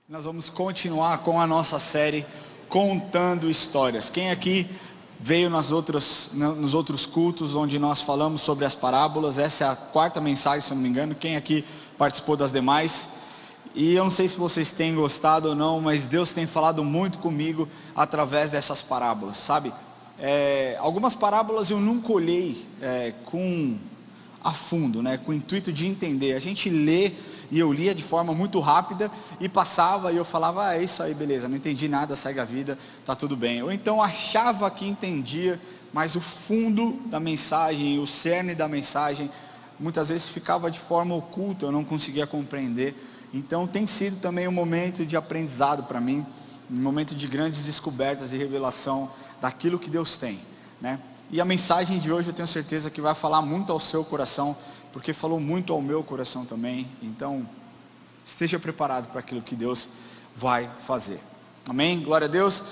Nós vamos continuar com a nossa série Contando Histórias. Quem aqui veio nos outros cultos onde nós falamos sobre as parábolas? Essa é a quarta mensagem, se não me engano. Quem aqui participou das demais? E eu não sei se vocês têm gostado ou não, mas Deus tem falado muito comigo através dessas parábolas, sabe? Algumas parábolas eu nunca olhei a fundo, com o intuito de entender. A gente lê, e eu lia de forma muito rápida e passava e eu falava, é isso aí, beleza, não entendi nada, segue a vida, tá tudo bem. Ou então achava que entendia, mas o fundo da mensagem, o cerne da mensagem, muitas vezes ficava de forma oculta, eu não conseguia compreender. Então tem sido também um momento de aprendizado para mim, um momento de grandes descobertas e revelação daquilo que Deus tem, E a mensagem de hoje eu tenho certeza que vai falar muito ao seu coração, porque falou muito ao meu coração também. Então esteja preparado para aquilo que Deus vai fazer. Amém? Glória a Deus.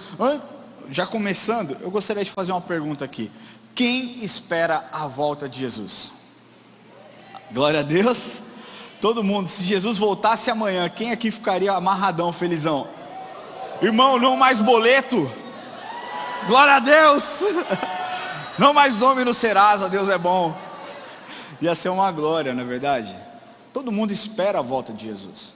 Já começando, eu gostaria de fazer uma pergunta aqui. Quem espera a volta de Jesus? Glória a Deus. Todo mundo. Se Jesus voltasse amanhã, quem aqui ficaria amarradão, felizão? Irmão, não mais boleto. Glória a Deus. Não mais nome no Serasa, Deus é bom. Ia ser uma glória, não é verdade? Todo mundo espera a volta de Jesus.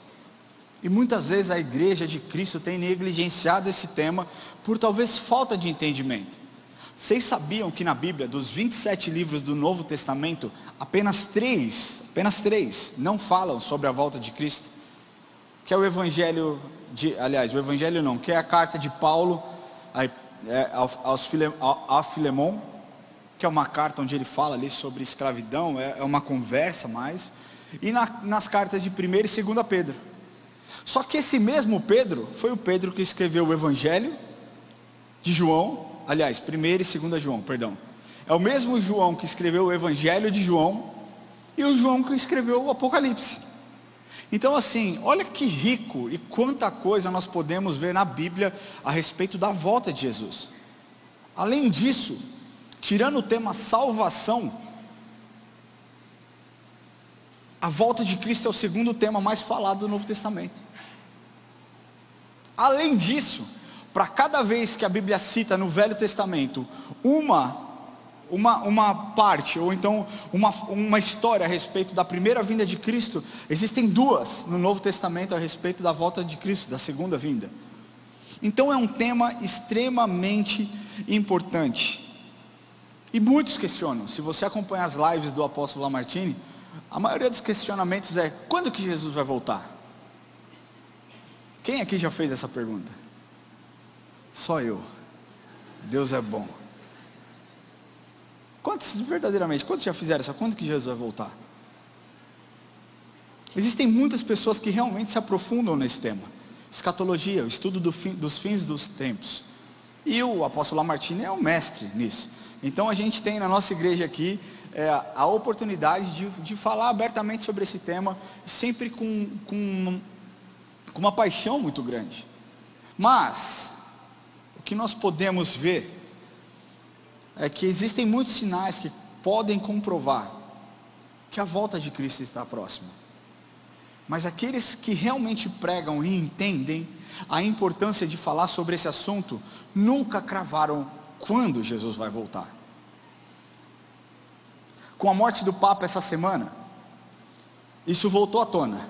E muitas vezes a igreja de Cristo tem negligenciado esse tema por talvez falta de entendimento. Vocês sabiam que na Bíblia, dos 27 livros do Novo Testamento, apenas três não falam sobre a volta de Cristo? Que é o Evangelho que é a carta de Paulo a Filemon, que é uma carta onde ele fala ali sobre escravidão, é uma conversa mais, e nas cartas de 1ª e 2ª Pedro. Só que esse mesmo Pedro, foi o Pedro que escreveu o Evangelho de João, 1ª e 2ª João, perdão. É o mesmo João que escreveu o Evangelho de João, e o João que escreveu o Apocalipse. Então assim, olha que rico e quanta coisa nós podemos ver na Bíblia a respeito da volta de Jesus. Além disso, tirando o tema salvação, a volta de Cristo é o segundo tema mais falado do Novo Testamento. Além disso, para cada vez que a Bíblia cita no Velho Testamento uma parte, ou então uma história a respeito da primeira vinda de Cristo, existem duas no Novo Testamento a respeito da volta de Cristo, da segunda vinda. Então é um tema extremamente importante. E muitos questionam. Se você acompanha as lives do apóstolo Lamartine, a maioria dos questionamentos é: quando que Jesus vai voltar? Quem aqui já fez essa pergunta? Só eu. Deus é bom. Quantos já fizeram essa? Quando que Jesus vai voltar? Existem muitas pessoas que realmente se aprofundam nesse tema. Escatologia, o estudo dos fins dos tempos. E o apóstolo Lamartine é um mestre nisso. Então a gente tem na nossa igreja aqui a oportunidade de falar abertamente sobre esse tema, sempre com uma paixão muito grande. Mas o que nós podemos ver é que existem muitos sinais que podem comprovar que a volta de Cristo está próxima. Mas aqueles que realmente pregam e entendem a importância de falar sobre esse assunto, nunca cravaram quando Jesus vai voltar. Com a morte do Papa essa semana, isso voltou à tona,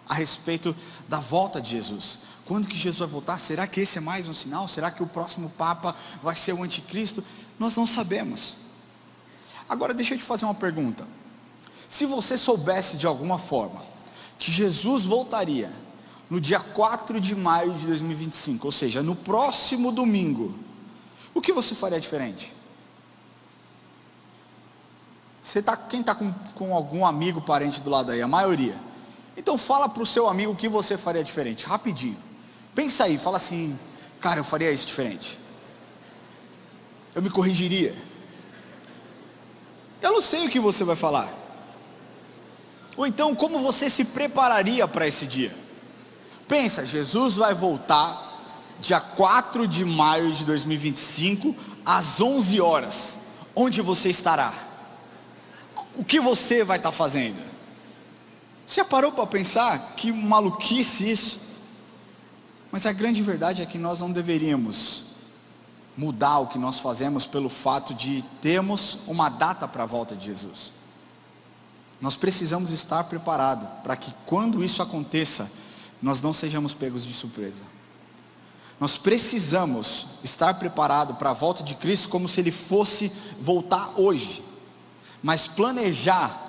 a respeito da volta de Jesus. Quando que Jesus vai voltar? Será que esse é mais um sinal? Será que o próximo Papa vai ser o anticristo? Nós não sabemos. Agora deixa eu te fazer uma pergunta. Se você soubesse de alguma forma que Jesus voltaria no dia 4 de maio de 2025, ou seja, no próximo domingo, o que você faria diferente? Quem está com algum amigo, parente do lado aí? A maioria. Então fala para o seu amigo o que você faria diferente, rapidinho. Pensa aí, fala assim: cara, eu faria isso diferente. Eu me corrigiria. Eu não sei o que você vai falar. Ou então, como você se prepararia para esse dia? Pensa, Jesus vai voltar dia 4 de maio de 2025, às 11 horas. Onde você estará? O que você vai estar fazendo? Você já parou para pensar que maluquice isso? Mas a grande verdade é que nós não deveríamos mudar o que nós fazemos pelo fato de termos uma data para a volta de Jesus. Nós precisamos estar preparados para que quando isso aconteça, nós não sejamos pegos de surpresa. Nós precisamos estar preparados para a volta de Cristo como se Ele fosse voltar hoje, mas planejar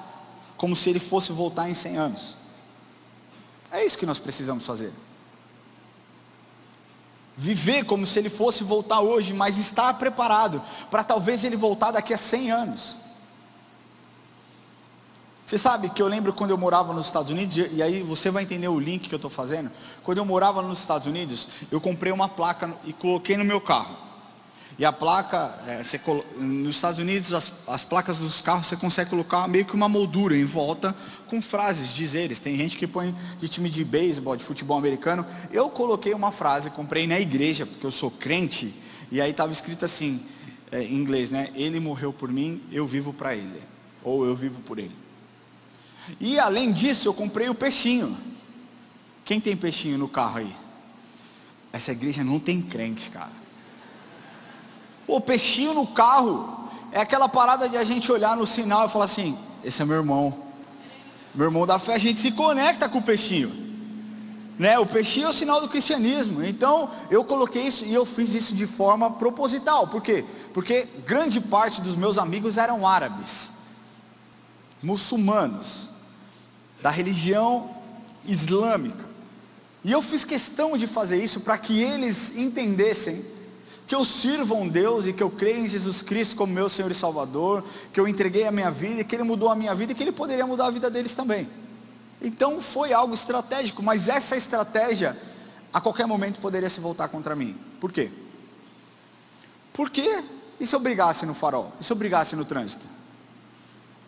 como se Ele fosse voltar em 100 anos. É isso que nós precisamos fazer. Viver como se Ele fosse voltar hoje, mas estar preparado para talvez Ele voltar daqui a 100 anos. Você sabe que eu lembro quando eu morava nos Estados Unidos, e aí você vai entender o link que eu estou fazendo. Quando eu morava nos Estados Unidos, eu comprei uma placa e coloquei no meu carro. E a placa, nos Estados Unidos, as placas dos carros você consegue colocar meio que uma moldura em volta com frases, dizeres. Tem gente que põe de time de beisebol, de futebol americano. Eu coloquei uma frase, comprei na igreja, porque eu sou crente, e aí estava escrito assim, em inglês, né? Ele morreu por mim, eu vivo para Ele, ou eu vivo por Ele. E além disso, eu comprei o peixinho. Quem tem peixinho no carro aí? Essa igreja não tem crente, cara. O peixinho no carro é aquela parada de a gente olhar no sinal e falar assim: esse é meu irmão da fé. A gente se conecta com o peixinho, né? O peixinho é o sinal do cristianismo. Então eu coloquei isso, e eu fiz isso de forma proposital. Por quê? Porque grande parte dos meus amigos eram árabes, muçulmanos, da religião islâmica, e eu fiz questão de fazer isso para que eles entendessem que eu sirvo a um Deus e que eu creio em Jesus Cristo como meu Senhor e Salvador, que eu entreguei a minha vida e que Ele mudou a minha vida e que Ele poderia mudar a vida deles também. Então foi algo estratégico, mas essa estratégia a qualquer momento poderia se voltar contra mim. Por quê? Porque e se eu brigasse no farol? E se eu brigasse no trânsito?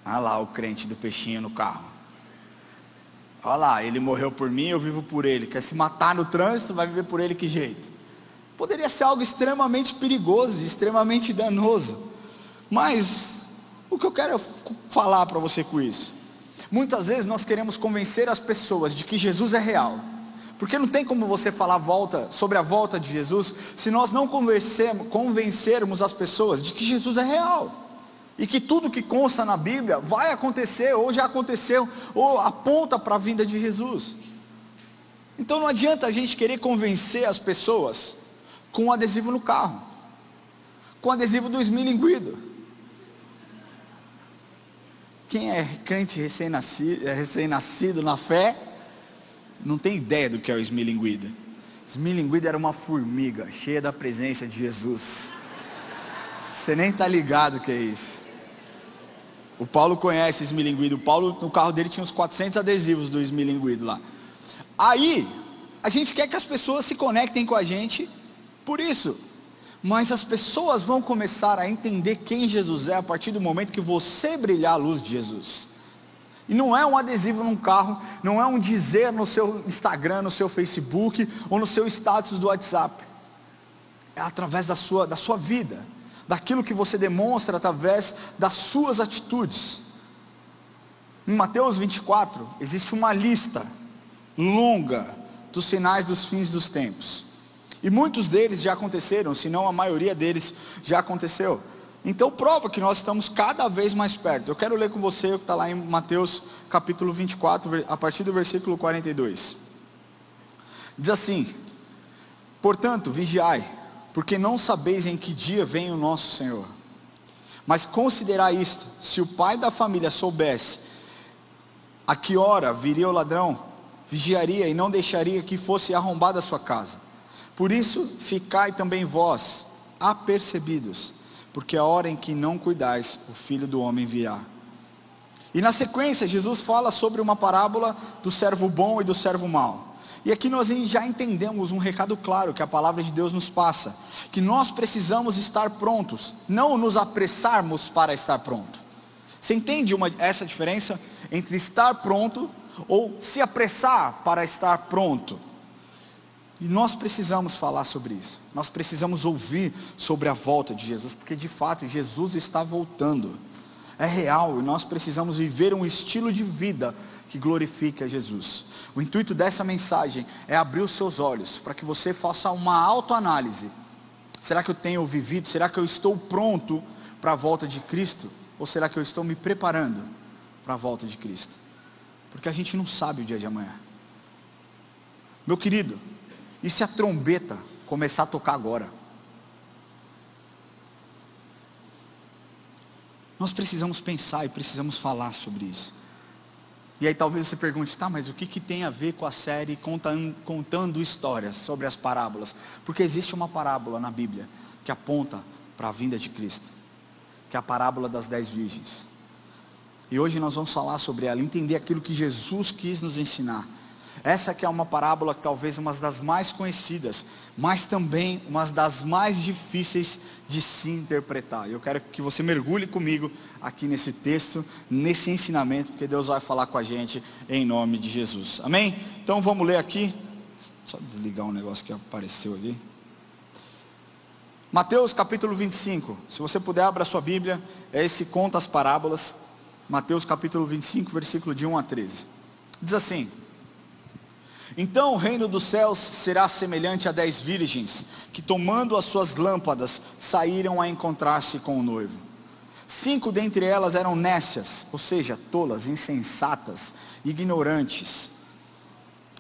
Ah lá o crente do peixinho no carro. Olha lá, ele morreu por mim, eu vivo por ele. Quer se matar no trânsito, vai viver por ele, que jeito? Poderia ser algo extremamente perigoso, extremamente danoso. Mas o que eu quero falar para você com isso? Muitas vezes nós queremos convencer as pessoas de que Jesus é real, porque não tem como você falar sobre a volta de Jesus se nós não convencermos as pessoas de que Jesus é real, e que tudo que consta na Bíblia vai acontecer, ou já aconteceu, ou aponta para a vinda de Jesus. Então não adianta a gente querer convencer as pessoas com um adesivo no carro, com adesivo do esmilinguido. Quem é crente recém-nascido na fé, não tem ideia do que é o esmilinguido. Esmilinguido era uma formiga, cheia da presença de Jesus. Você nem está ligado o que é isso. O Paulo conhece esmilinguido. O Paulo, no carro dele, tinha uns 400 adesivos do esmilinguido lá. Aí, a gente quer que as pessoas se conectem com a gente por isso, mas as pessoas vão começar a entender quem Jesus é a partir do momento que você brilhar a luz de Jesus. E não é um adesivo num carro, não é um dizer no seu Instagram, no seu Facebook, ou no seu status do WhatsApp. É através da sua vida, daquilo que você demonstra através das suas atitudes. Em Mateus 24, existe uma lista longa dos sinais dos fins dos tempos. E muitos deles já aconteceram, se não a maioria deles já aconteceu. Então prova que nós estamos cada vez mais perto. Eu quero ler com você o que está lá em Mateus capítulo 24, a partir do versículo 42. Diz assim: portanto, vigiai, porque não sabeis em que dia vem o nosso Senhor. Mas considerai isto: se o pai da família soubesse a que hora viria o ladrão, vigiaria e não deixaria que fosse arrombada a sua casa. Por isso, ficai também vós apercebidos, porque a hora em que não cuidais, o Filho do Homem virá. E na sequência, Jesus fala sobre uma parábola do servo bom e do servo mau. E aqui nós já entendemos um recado claro que a palavra de Deus nos passa, que nós precisamos estar prontos, não nos apressarmos para estar pronto. Você entende essa diferença entre estar pronto ou se apressar para estar pronto? E nós precisamos falar sobre isso. Nós precisamos ouvir sobre a volta de Jesus, porque de fato Jesus está voltando. é real e nós precisamos viver um estilo de vida que glorifique a Jesus. O intuito dessa mensagem é abrir os seus olhos para que você faça uma autoanálise. Será que eu tenho vivido? Será que eu estou pronto para a volta de Cristo? Ou será que eu estou me preparando para a volta de Cristo? Porque a gente não sabe o dia de amanhã. Meu querido, e se a trombeta começar a tocar agora? Nós precisamos pensar e precisamos falar sobre isso. E aí talvez você pergunte, tá, mas o que tem a ver com a série contando histórias sobre as parábolas? Porque existe uma parábola na Bíblia que aponta para a vinda de Cristo, que é a parábola das 10 virgens. E hoje nós vamos falar sobre ela, entender aquilo que Jesus quis nos ensinar. Essa que é uma parábola talvez uma das mais conhecidas, mas também uma das mais difíceis de se interpretar. Eu quero que você mergulhe comigo aqui nesse texto, nesse ensinamento, porque Deus vai falar com a gente em nome de Jesus. Amém? Então vamos ler aqui. Só desligar um negócio que apareceu ali. Mateus capítulo 25. Se você puder, abra a sua Bíblia. É esse conta as parábolas. Mateus capítulo 25, versículo de 1 a 13. Diz assim: então o reino dos céus será semelhante a 10 virgens, que tomando as suas lâmpadas, saíram a encontrar-se com o noivo. 5 dentre elas eram nécias, ou seja, tolas, insensatas, ignorantes,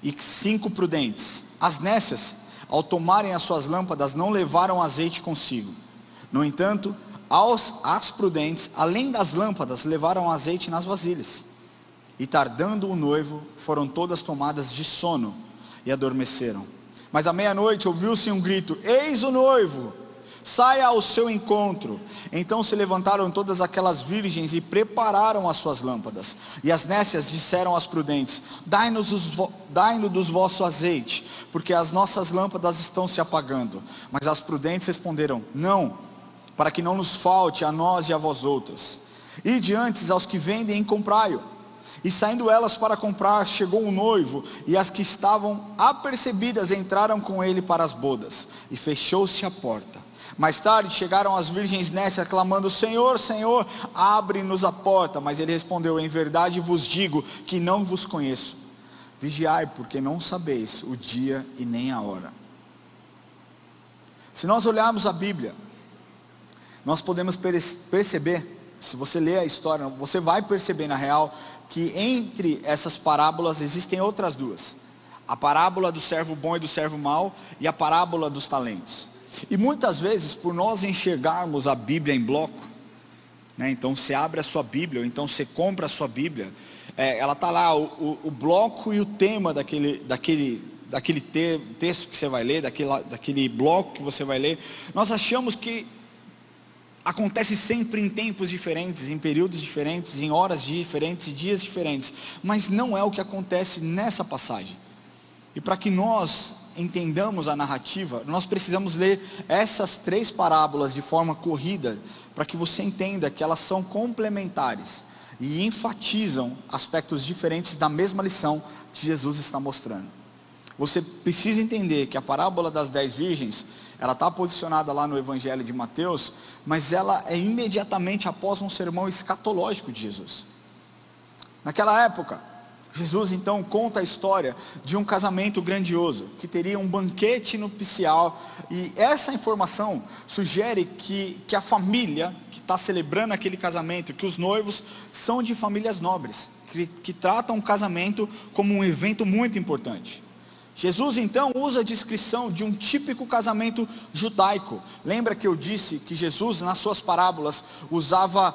e 5 prudentes. As nécias, ao tomarem as suas lâmpadas, não levaram azeite consigo. No entanto, as prudentes, além das lâmpadas, levaram azeite nas vasilhas. E tardando o noivo, foram todas tomadas de sono e adormeceram. Mas à meia-noite ouviu-se um grito: eis o noivo, saia ao seu encontro. Então se levantaram todas aquelas virgens e prepararam as suas lâmpadas. E as nécias disseram às prudentes: dai-nos do vosso azeite, porque as nossas lâmpadas estão se apagando. Mas as prudentes responderam: não, para que não nos falte a nós e a vós outras. Ide antes aos que vendem e comprai-o. E saindo elas para comprar, chegou o noivo, e as que estavam apercebidas entraram com ele para as bodas, e fechou-se a porta. Mais tarde chegaram as virgens nécias, clamando: Senhor, Senhor, abre-nos a porta. Mas ele respondeu: em verdade vos digo que não vos conheço. Vigiai, porque não sabeis o dia e nem a hora. Se nós olharmos a Bíblia, nós podemos perceber, se você ler a história, você vai perceber na real, que entre essas parábolas existem outras duas: a parábola do servo bom e do servo mau, e a parábola dos talentos. E muitas vezes, por nós enxergarmos a Bíblia em bloco, né, então você abre a sua Bíblia, ou então você compra a sua Bíblia, ela está lá, o bloco e o tema daquele texto que você vai ler, daquele bloco que você vai ler. Nós achamos que acontece sempre em tempos diferentes, em períodos diferentes, em horas diferentes, dias diferentes. Mas não é o que acontece nessa passagem. E para que nós entendamos a narrativa, nós precisamos ler essas 3 parábolas de forma corrida, para que você entenda que elas são complementares e enfatizam aspectos diferentes da mesma lição que Jesus está mostrando. Você precisa entender que a parábola das 10 virgens, ela está posicionada lá no Evangelho de Mateus, mas ela é imediatamente após um sermão escatológico de Jesus. Naquela época, Jesus então conta a história de um casamento grandioso, que teria um banquete nupcial, e essa informação sugere que a família que está celebrando aquele casamento, que os noivos são de famílias nobres, que tratam o casamento como um evento muito importante. Jesus então usa a descrição de um típico casamento judaico. Lembra que eu disse que Jesus nas suas parábolas usava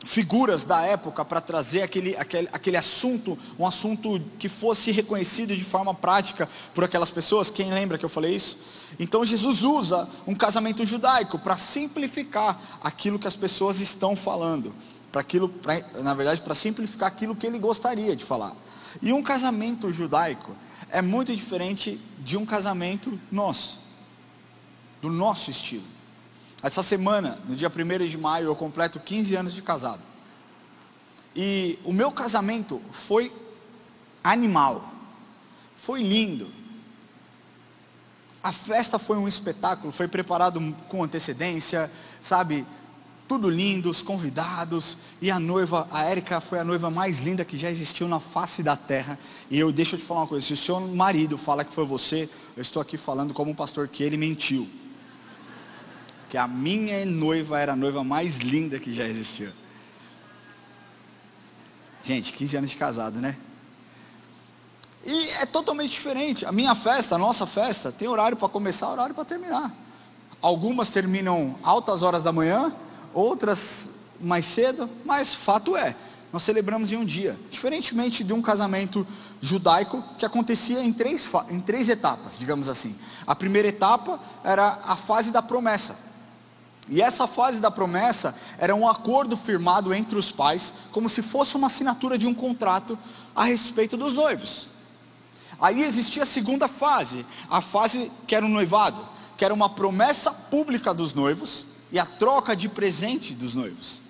figuras da época para trazer aquele assunto, um assunto que fosse reconhecido de forma prática por aquelas pessoas? Quem lembra que eu falei isso? Então Jesus usa um casamento judaico para simplificar aquilo que as pessoas estão falando, na verdade para simplificar aquilo que ele gostaria de falar. E um casamento judaico é muito diferente de um casamento nosso, do nosso estilo. Essa semana, no dia 1º de maio, eu completo 15 anos de casado. E o meu casamento foi animal, foi lindo. A festa foi um espetáculo, foi preparado com antecedência, sabe? tudo lindo, os convidados, e a noiva, a Érica foi a noiva mais linda que já existiu na face da terra. E deixa eu te falar uma coisa, se o seu marido fala que foi você, eu estou aqui falando como um pastor que ele mentiu. Que a minha noiva era a noiva mais linda que já existiu. Gente, 15 anos de casado, né? E é totalmente diferente. A minha festa, a nossa festa, tem horário para começar, horário para terminar. Algumas terminam altas horas da manhã, outras mais cedo, mas fato é, nós celebramos em um dia, diferentemente de um casamento judaico que acontecia em três etapas, digamos assim. A primeira etapa era a fase da promessa, e essa fase da promessa era um acordo firmado entre os pais, como se fosse uma assinatura de um contrato a respeito dos noivos. Aí existia a segunda fase, a fase que era o noivado, que era uma promessa pública dos noivos, e a troca de presente dos noivos.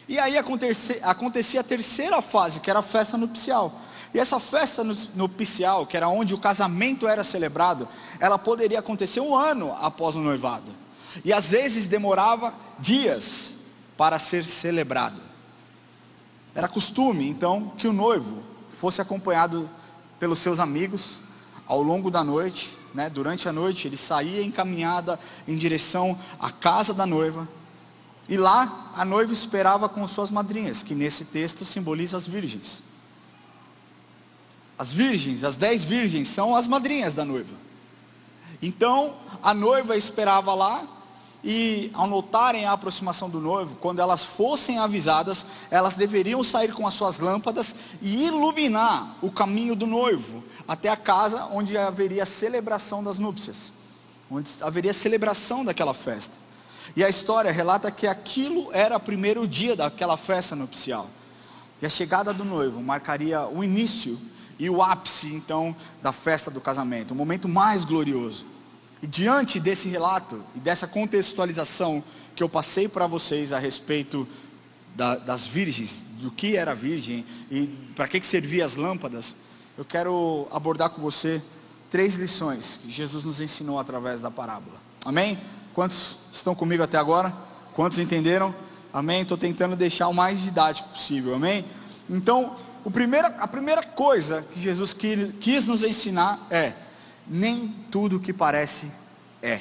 E aí acontecia a terceira fase, que era a festa nupcial. E essa festa nupcial, que era onde o casamento era celebrado, ela poderia acontecer 1 ano após o noivado. E às vezes demorava dias para ser celebrado. Era costume, então, que o noivo fosse acompanhado pelos seus amigos ao longo da noite, né? Durante a noite ele saía em caminhada em direção à casa da noiva, e lá a noiva esperava com suas madrinhas, que nesse texto simboliza as virgens. As virgens, as 10 virgens são as madrinhas da noiva. Então a noiva esperava lá, e ao notarem a aproximação do noivo, quando elas fossem avisadas, elas deveriam sair com as suas lâmpadas e iluminar o caminho do noivo até a casa onde haveria a celebração das núpcias, onde haveria celebração daquela festa. E a história relata que aquilo era o primeiro dia daquela festa nupcial, e a chegada do noivo marcaria o início e o ápice então da festa do casamento, o momento mais glorioso. E diante desse relato e dessa contextualização que eu passei para vocês a respeito das virgens, do que era virgem e para que servia as lâmpadas, eu quero abordar com você 3 lições que Jesus nos ensinou através da parábola. Amém? Quantos estão comigo até agora? Quantos entenderam? Amém? Estou tentando deixar o mais didático possível. Amém? Então, a primeira coisa que Jesus quis nos ensinar é: nem tudo que parece é.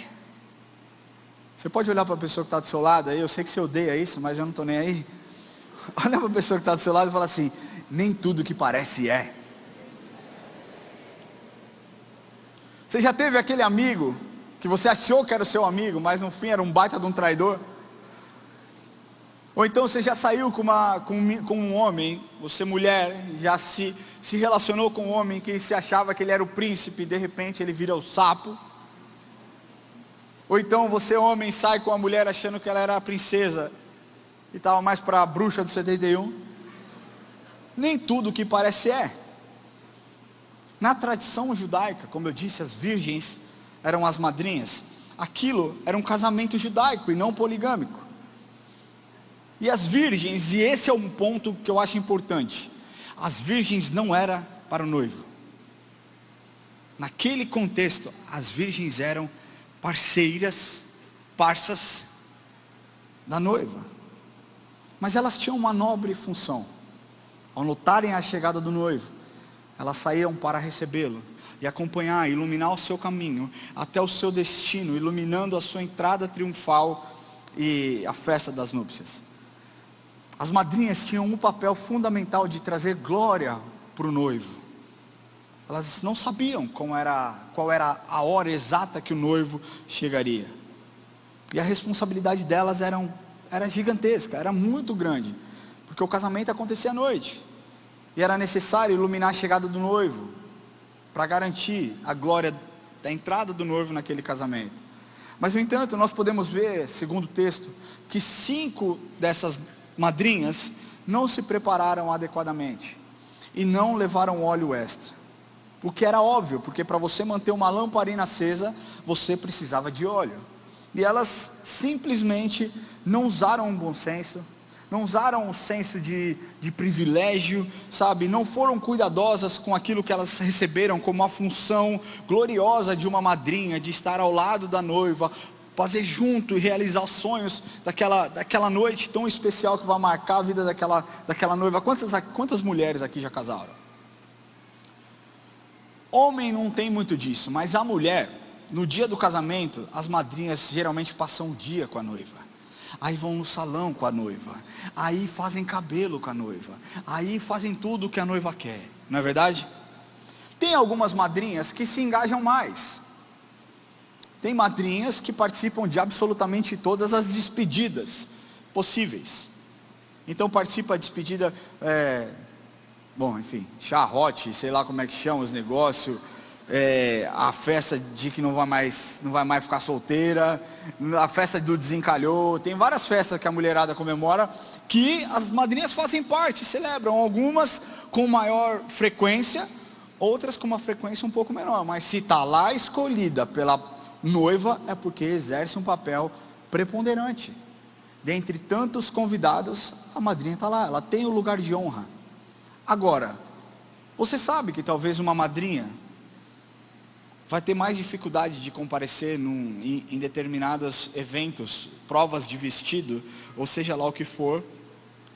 Você pode olhar para a pessoa que está do seu lado aí, eu sei que você odeia isso, mas eu não estou nem aí. Olha para a pessoa que está do seu lado e fala assim: nem tudo que parece é. Você já teve aquele amigo que você achou que era o seu amigo, mas no fim era um baita de um traidor? Ou então você já saiu com um homem, você mulher, já se relacionou com um homem que se achava que ele era o príncipe, e de repente ele vira o sapo. Ou então você, homem, sai com a mulher achando que ela era a princesa e estava mais para a bruxa do 71. Nem tudo que parece é. Na tradição judaica, como eu disse, as virgens eram as madrinhas. Aquilo era um casamento judaico e não poligâmico. E as virgens, e esse é um ponto que eu acho importante, as virgens não eram para o noivo. Naquele contexto, as virgens eram parceiras, parças da noiva. Mas elas tinham uma nobre função. Ao notarem a chegada do noivo, elas saíam para recebê-lo e acompanhar, iluminar o seu caminho até o seu destino, iluminando a sua entrada triunfal e a festa das núpcias. As madrinhas tinham um papel fundamental de trazer glória para o noivo. Elas não sabiam qual era a hora exata que o noivo chegaria. E a responsabilidade delas era gigantesca, era muito grande, porque o casamento acontecia à noite, e era necessário iluminar a chegada do noivo, para garantir a glória da entrada do noivo naquele casamento. Mas no entanto, nós podemos ver, segundo o texto, que 5 dessas madrinhas não se prepararam adequadamente, e não levaram óleo extra, o que era óbvio, porque para você manter uma lamparina acesa, você precisava de óleo. E elas simplesmente não usaram um bom senso, não usaram um senso de privilégio, sabe? Não foram cuidadosas com aquilo que elas receberam como a função gloriosa de uma madrinha, de estar ao lado da noiva, fazer junto e realizar os sonhos daquela noite tão especial que vai marcar a vida daquela noiva. Quantas mulheres aqui já casaram? Homem não tem muito disso, mas a mulher, no dia do casamento, as madrinhas geralmente passam um dia com a noiva, aí vão no salão com a noiva, aí fazem cabelo com a noiva, aí fazem tudo o que a noiva quer, não é verdade? Tem algumas madrinhas que se engajam mais. Tem madrinhas que participam de absolutamente todas as despedidas possíveis. Então participa da despedida, charrote, sei lá como é que chama os negócios, a festa de que não vai mais ficar solteira, a festa do desencalhou. Tem várias festas que a mulherada comemora, que as madrinhas fazem parte, celebram, algumas com maior frequência, outras com uma frequência um pouco menor, mas se está lá escolhida pela noiva, é porque exerce um papel preponderante. Dentre tantos convidados, a madrinha está lá, ela tem o lugar de honra. Agora, você sabe que talvez uma madrinha vai ter mais dificuldade de comparecer em determinados eventos, provas de vestido, ou seja lá o que for,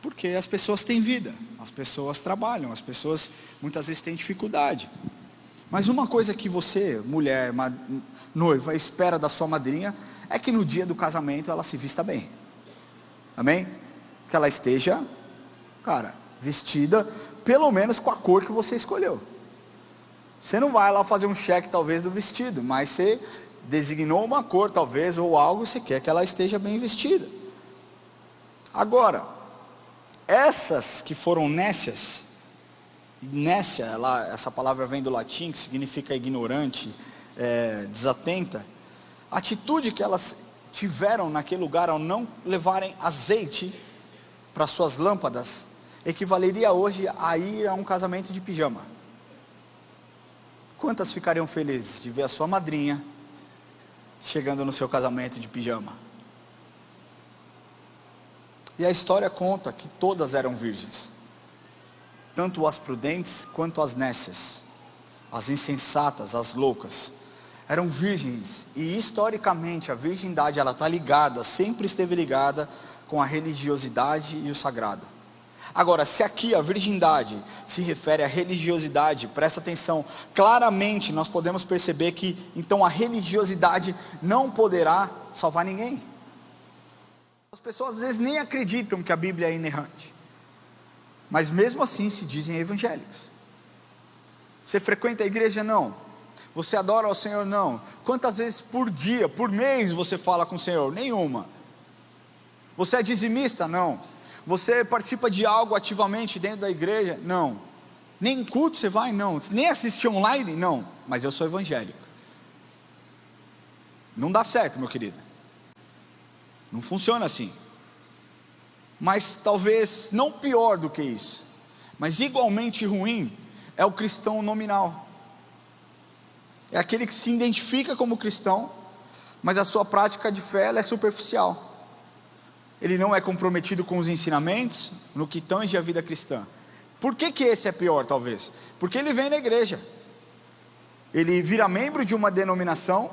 porque as pessoas têm vida, as pessoas trabalham, as pessoas muitas vezes têm dificuldade. Mas uma coisa que você, mulher, noiva, espera da sua madrinha, é que no dia do casamento ela se vista bem, amém? Que ela esteja, vestida, pelo menos com a cor que você escolheu. Você não vai lá fazer um cheque talvez do vestido, mas você designou uma cor talvez, ou algo, você quer que ela esteja bem vestida. Agora, essas que foram nécias, essa palavra vem do latim, que significa ignorante, desatenta. A atitude que elas tiveram naquele lugar ao não levarem azeite para suas lâmpadas, equivaleria hoje a ir a um casamento de pijama. Quantas ficariam felizes de ver a sua madrinha chegando no seu casamento de pijama? E a história conta que todas eram virgens, tanto as prudentes quanto as nécias, as insensatas, as loucas, eram virgens. E historicamente a virgindade, ela está ligada, sempre esteve ligada com a religiosidade e o sagrado. Agora, se aqui a virgindade se refere à religiosidade, presta atenção, claramente nós podemos perceber que então a religiosidade não poderá salvar ninguém. As pessoas às vezes nem acreditam que a Bíblia é inerrante, mas mesmo assim se dizem evangélicos. Você frequenta a igreja? Não. Você adora ao Senhor? Não. Quantas vezes por dia, por mês você fala com o Senhor? Nenhuma. Você é dizimista? Não. Você participa de algo ativamente dentro da igreja? Não. Nem em culto você vai? Não. Nem assistir online? Não. Mas eu sou evangélico. Não dá certo, meu querido. Não funciona assim. Mas talvez não pior do que isso, mas igualmente ruim, é o cristão nominal. É aquele que se identifica como cristão, mas a sua prática de fé ela é superficial. Ele não é comprometido com os ensinamentos no que tange a vida cristã. Por que esse é pior talvez? Porque ele vem na igreja, ele vira membro de uma denominação,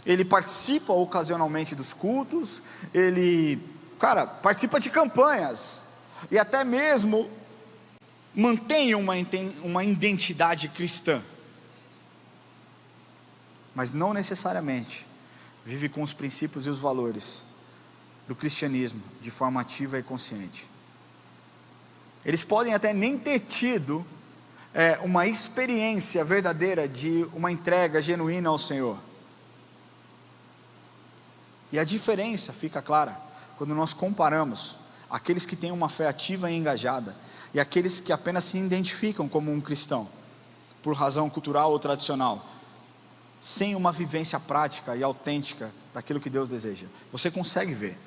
ele participa ocasionalmente dos cultos, ele, participa de campanhas, e até mesmo mantém uma identidade cristã, mas não necessariamente vive com os princípios e os valores do cristianismo de forma ativa e consciente. Eles podem até nem ter tido uma experiência verdadeira de uma entrega genuína ao Senhor. E a diferença fica clara quando nós comparamos aqueles que têm uma fé ativa e engajada e aqueles que apenas se identificam como um cristão por razão cultural ou tradicional, sem uma vivência prática e autêntica daquilo que Deus deseja. Você consegue ver,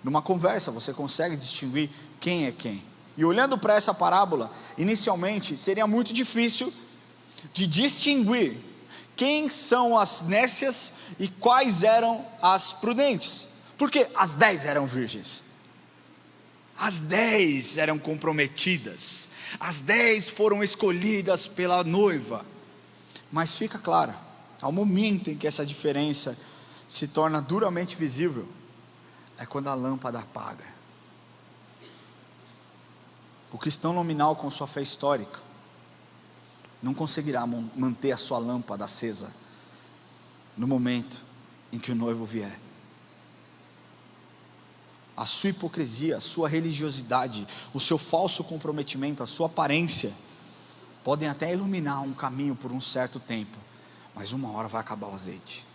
numa conversa você consegue distinguir quem é quem. E olhando para essa parábola, inicialmente seria muito difícil de distinguir quem são as nécias e quais eram as prudentes, porque as 10 eram virgens, as 10 eram comprometidas, as 10 foram escolhidas pela noiva. Mas fica claro, ao momento em que essa diferença se torna duramente visível é quando a lâmpada apaga. O cristão nominal com sua fé histórica não conseguirá manter a sua lâmpada acesa no momento em que o noivo vier. A sua hipocrisia, a sua religiosidade, o seu falso comprometimento, a sua aparência podem até iluminar um caminho por um certo tempo, mas uma hora vai acabar o azeite.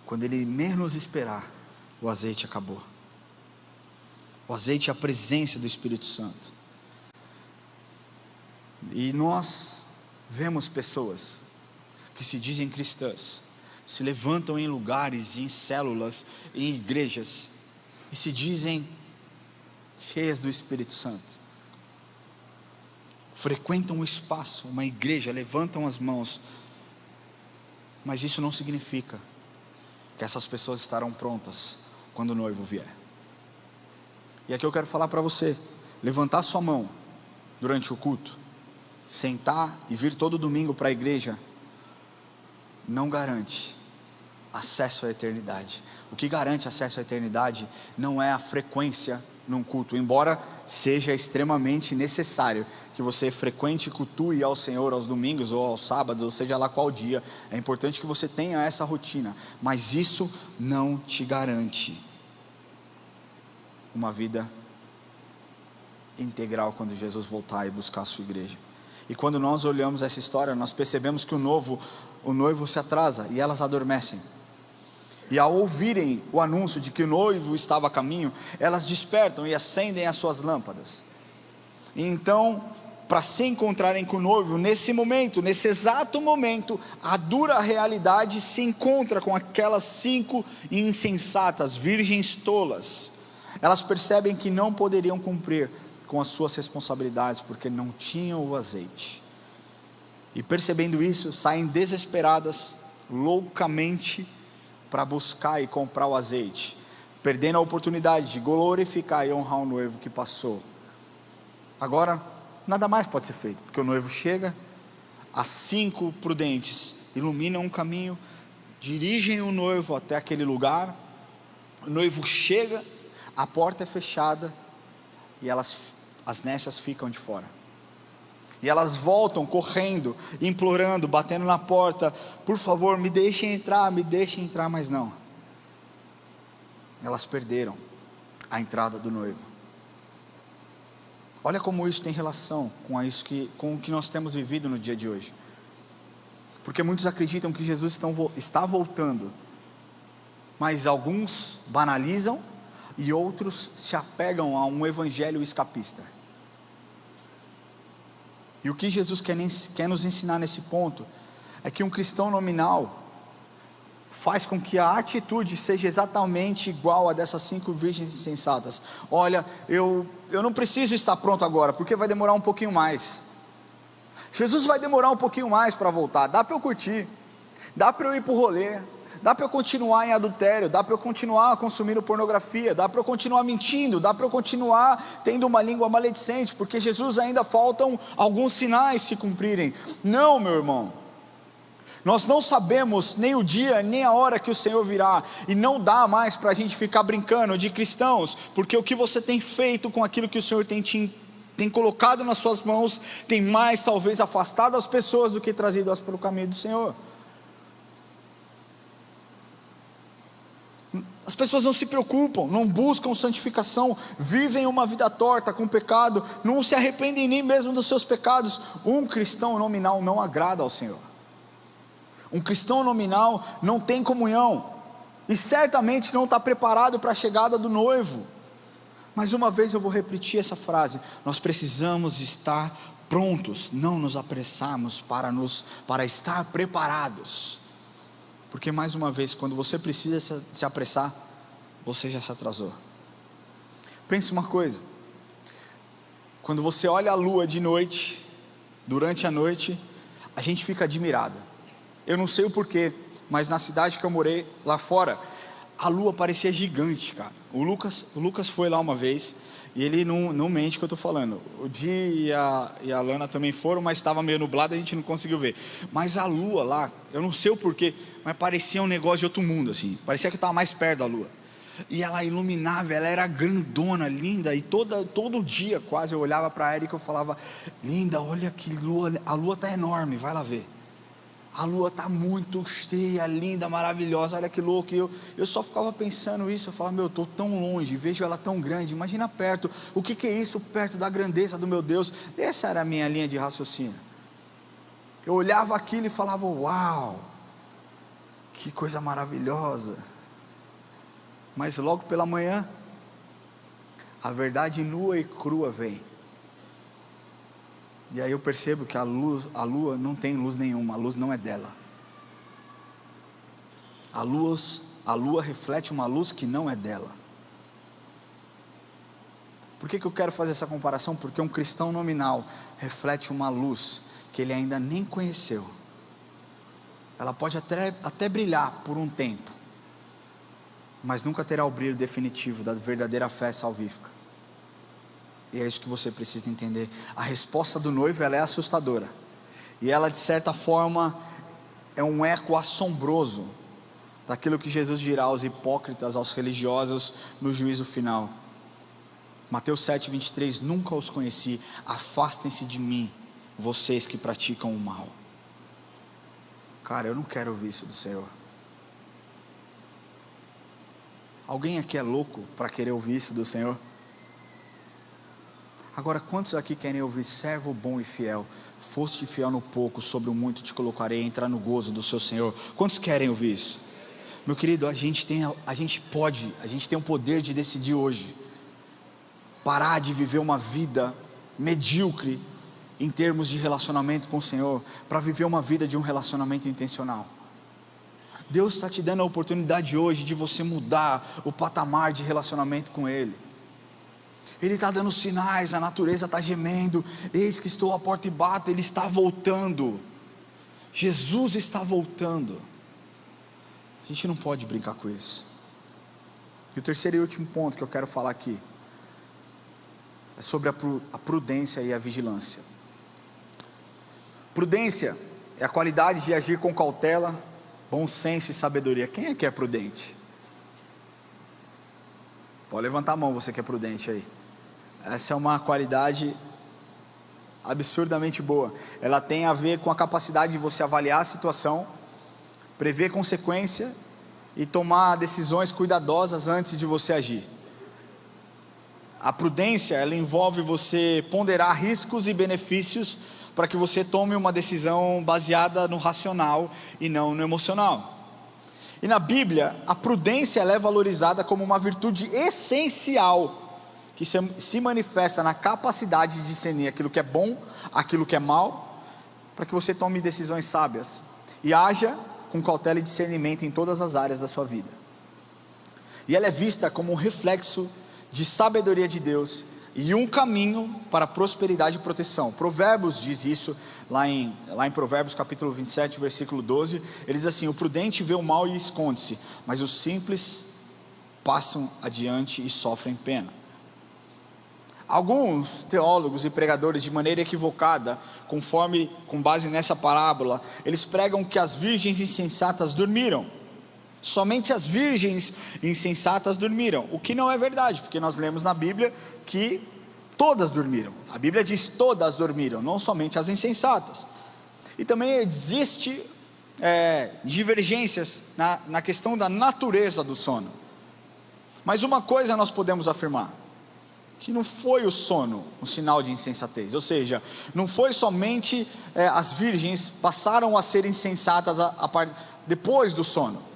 Quando ele menos esperar, o azeite acabou. O azeite é a presença do Espírito Santo. E nós vemos pessoas que se dizem cristãs, se levantam em lugares, em células, em igrejas, e se dizem cheias do Espírito Santo. Frequentam o espaço, uma igreja, levantam as mãos, mas isso não significa que essas pessoas estarão prontas quando o noivo vier. E aqui eu quero falar para você: levantar sua mão durante o culto, sentar e vir todo domingo para a igreja, não garante acesso à eternidade. O que garante acesso à eternidade não é a frequência num culto, embora seja extremamente necessário que você frequente e cultue ao Senhor aos domingos ou aos sábados, ou seja lá qual dia. É importante que você tenha essa rotina, mas isso não te garante uma vida integral quando Jesus voltar e buscar a sua igreja. E quando nós olhamos essa história, nós percebemos que o noivo se atrasa e elas adormecem. E ao ouvirem o anúncio de que o noivo estava a caminho, elas despertam e acendem as suas lâmpadas. E então, para se encontrarem com o noivo, nesse momento, nesse exato momento, a dura realidade se encontra com aquelas 5 insensatas, virgens tolas. Elas percebem que não poderiam cumprir com as suas responsabilidades, porque não tinham o azeite. E percebendo isso, saem desesperadas, loucamente, para buscar e comprar o azeite, perdendo a oportunidade de glorificar e honrar o noivo que passou. Agora, nada mais pode ser feito, porque o noivo chega, as 5 prudentes iluminam um caminho, dirigem o noivo até aquele lugar, o noivo chega, a porta é fechada, e as nécias ficam de fora. E elas voltam correndo, implorando, batendo na porta: por favor, me deixem entrar, mas não. Elas perderam a entrada do noivo. Olha como isso tem relação com o que nós temos vivido no dia de hoje. Porque muitos acreditam que Jesus está voltando, mas alguns banalizam e outros se apegam a um evangelho escapista. E o que Jesus quer nos ensinar nesse ponto é que um cristão nominal faz com que a atitude seja exatamente igual a dessas 5 virgens insensatas. Olha, eu não preciso estar pronto agora, porque vai demorar um pouquinho mais. Jesus vai demorar um pouquinho mais para voltar. Dá para eu curtir, dá para eu ir para o rolê, dá para eu continuar em adultério, dá para eu continuar consumindo pornografia, dá para eu continuar mentindo, dá para eu continuar tendo uma língua maledicente, porque Jesus ainda faltam alguns sinais se cumprirem. Não, meu irmão, nós não sabemos nem o dia, nem a hora que o Senhor virá, e não dá mais para a gente ficar brincando de cristãos, porque o que você tem feito com aquilo que o Senhor tem colocado nas suas mãos, tem mais talvez afastado as pessoas do que trazido-as pelo caminho do Senhor. As pessoas não se preocupam, não buscam santificação, vivem uma vida torta com pecado, não se arrependem nem mesmo dos seus pecados. Um cristão nominal não agrada ao Senhor. Um cristão nominal não tem comunhão, e certamente não está preparado para a chegada do noivo. Mais uma vez eu vou repetir essa frase: nós precisamos estar prontos, não nos apressarmos para estar preparados. Porque mais uma vez, quando você precisa se apressar, você já se atrasou. Pense uma coisa: quando você olha a lua de noite, durante a noite, a gente fica admirado. Eu não sei o porquê, mas na cidade que eu morei, lá fora, a lua parecia gigante, cara. O Lucas foi lá uma vez, E ele não mente o que eu estou falando. O Di e a Lana também foram, mas estava meio nublado, a gente não conseguiu ver. Mas a lua lá, eu não sei o porquê, mas parecia um negócio de outro mundo, assim. Parecia que eu estava mais perto da lua. E ela iluminava, ela era grandona, linda. E todo dia quase eu olhava para a Erika e eu falava: linda, olha que lua, a lua está enorme, vai lá ver. A lua está muito cheia, linda, maravilhosa, olha que louco. E eu só ficava pensando isso, eu falava: meu, estou tão longe, vejo ela tão grande, imagina perto, o que é isso perto da grandeza do meu Deus? Essa era a minha linha de raciocínio. Eu olhava aquilo e falava: uau, que coisa maravilhosa. Mas logo pela manhã, a verdade nua e crua vem. E aí eu percebo que a lua não tem luz nenhuma, a luz não é dela. A lua reflete uma luz que não é dela. Por que eu quero fazer essa comparação? Porque um cristão nominal reflete uma luz que ele ainda nem conheceu. Ela pode até brilhar por um tempo, mas nunca terá o brilho definitivo da verdadeira fé salvífica. E é isso que você precisa entender. A resposta do noivo, ela é assustadora, e ela de certa forma é um eco assombroso daquilo que Jesus dirá aos hipócritas, aos religiosos no juízo final. Mateus 7:23, nunca os conheci, afastem-se de mim, vocês que praticam o mal. Cara, eu não quero ouvir isso do Senhor. Alguém aqui é louco para querer ouvir isso do Senhor? Agora, quantos aqui querem ouvir: servo bom e fiel, foste fiel no pouco, sobre o muito te colocarei, entrar no gozo do seu Senhor? Quantos querem ouvir isso? Meu querido, a gente tem o poder de decidir hoje, parar de viver uma vida medíocre em termos de relacionamento com o Senhor, para viver uma vida de um relacionamento intencional. Deus está te dando a oportunidade hoje de você mudar o patamar de relacionamento com Ele. Ele está dando sinais, a natureza está gemendo: eis que estou à porta e bato. Ele está voltando, Jesus está voltando. A gente não pode brincar com isso. E o terceiro e último ponto que eu quero falar aqui é sobre a prudência e a vigilância. Prudência é a qualidade de agir com cautela, bom senso e sabedoria. Quem é que é prudente? Pode levantar a mão, você que é prudente aí. Essa é uma qualidade absurdamente boa. Ela tem a ver com a capacidade de você avaliar a situação, prever consequência e tomar decisões cuidadosas antes de você agir. A prudência, ela envolve você ponderar riscos e benefícios para que você tome uma decisão baseada no racional e não no emocional. E na Bíblia, a prudência, ela é valorizada como uma virtude essencial, que se manifesta na capacidade de discernir aquilo que é bom, aquilo que é mal, para que você tome decisões sábias e haja com cautela e discernimento em todas as áreas da sua vida. E ela é vista como um reflexo de sabedoria de Deus e um caminho para prosperidade e proteção. Provérbios diz isso, lá em Provérbios capítulo 27, versículo 12, ele diz assim: o prudente vê o mal e esconde-se, mas os simples passam adiante e sofrem pena. Alguns teólogos e pregadores, de maneira equivocada, com base nessa parábola, eles pregam que as virgens insensatas dormiram. Somente as virgens insensatas dormiram, o que não é verdade, porque nós lemos na Bíblia que todas dormiram. A Bíblia diz: todas dormiram, não somente as insensatas. E também existe divergências na questão da natureza do sono. Mas uma coisa nós podemos afirmar: que não foi o sono um sinal de insensatez. Ou seja, não foi somente as virgens passaram a ser insensatas depois do sono.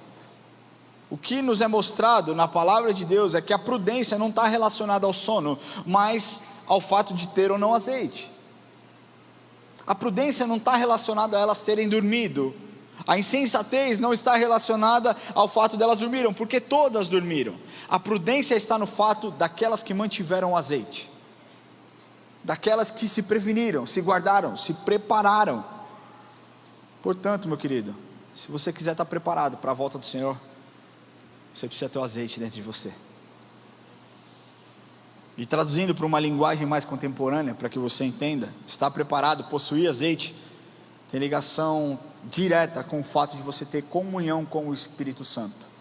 O que nos é mostrado na palavra de Deus é que a prudência não está relacionada ao sono, mas ao fato de ter ou não azeite. A prudência não está relacionada a elas terem dormido. A insensatez não está relacionada ao fato de elas dormiram, porque todas dormiram. A prudência está no fato daquelas que mantiveram o azeite, daquelas que se preveniram, se guardaram, se prepararam. Portanto, meu querido, se você quiser estar preparado para a volta do Senhor, você precisa ter o azeite dentro de você. E traduzindo para uma linguagem mais contemporânea, para que você entenda, estar preparado, possuir azeite, tem ligação direta com o fato de você ter comunhão com o Espírito Santo.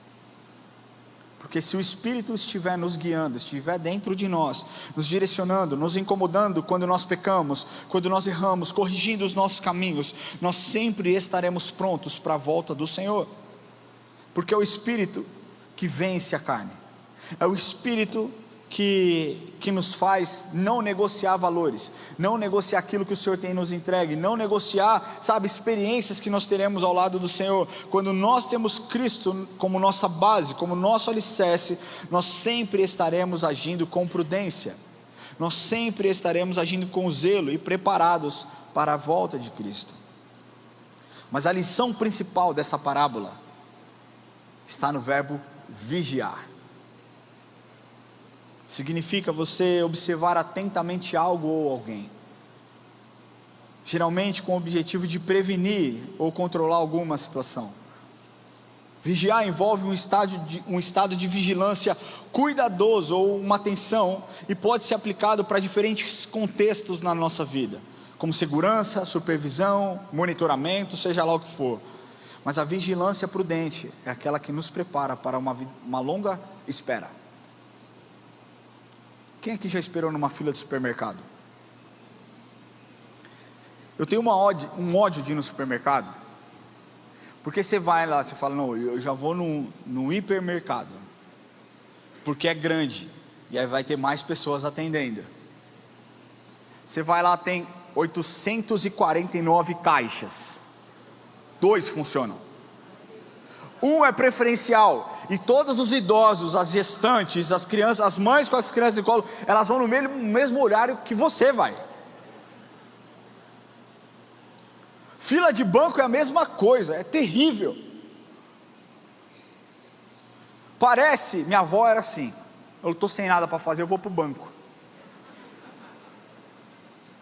Porque se o Espírito estiver nos guiando, estiver dentro de nós, nos direcionando, nos incomodando quando nós pecamos, quando nós erramos, corrigindo os nossos caminhos, nós sempre estaremos prontos para a volta do Senhor. Porque é o Espírito que vence a carne, é o Espírito que nos faz não negociar valores, não negociar aquilo que o Senhor tem nos entregue, não negociar, experiências que nós teremos ao lado do Senhor. Quando nós temos Cristo como nossa base, como nosso alicerce, nós sempre estaremos agindo com prudência, nós sempre estaremos agindo com zelo e preparados para a volta de Cristo. Mas a lição principal dessa parábola está no verbo vigiar. Significa você observar atentamente algo ou alguém, geralmente com o objetivo de prevenir ou controlar alguma situação. Vigiar envolve um estado de vigilância cuidadoso ou uma atenção, e pode ser aplicado para diferentes contextos na nossa vida, como segurança, supervisão, monitoramento, seja lá o que for. Mas a vigilância prudente é aquela que nos prepara para uma longa espera. Quem aqui já esperou numa fila de supermercado? Eu tenho um ódio de ir no supermercado, porque você vai lá, você fala, não, eu já vou no hipermercado, porque é grande, e aí vai ter mais pessoas atendendo. Você vai lá, tem 849 caixas, 2 funcionam, um é preferencial, e todos os idosos, as gestantes, as crianças, as mães com as crianças de colo, elas vão no mesmo horário que você vai. Fila de banco é a mesma coisa, é terrível. Parece, minha avó era assim, eu estou sem nada para fazer, eu vou para o banco.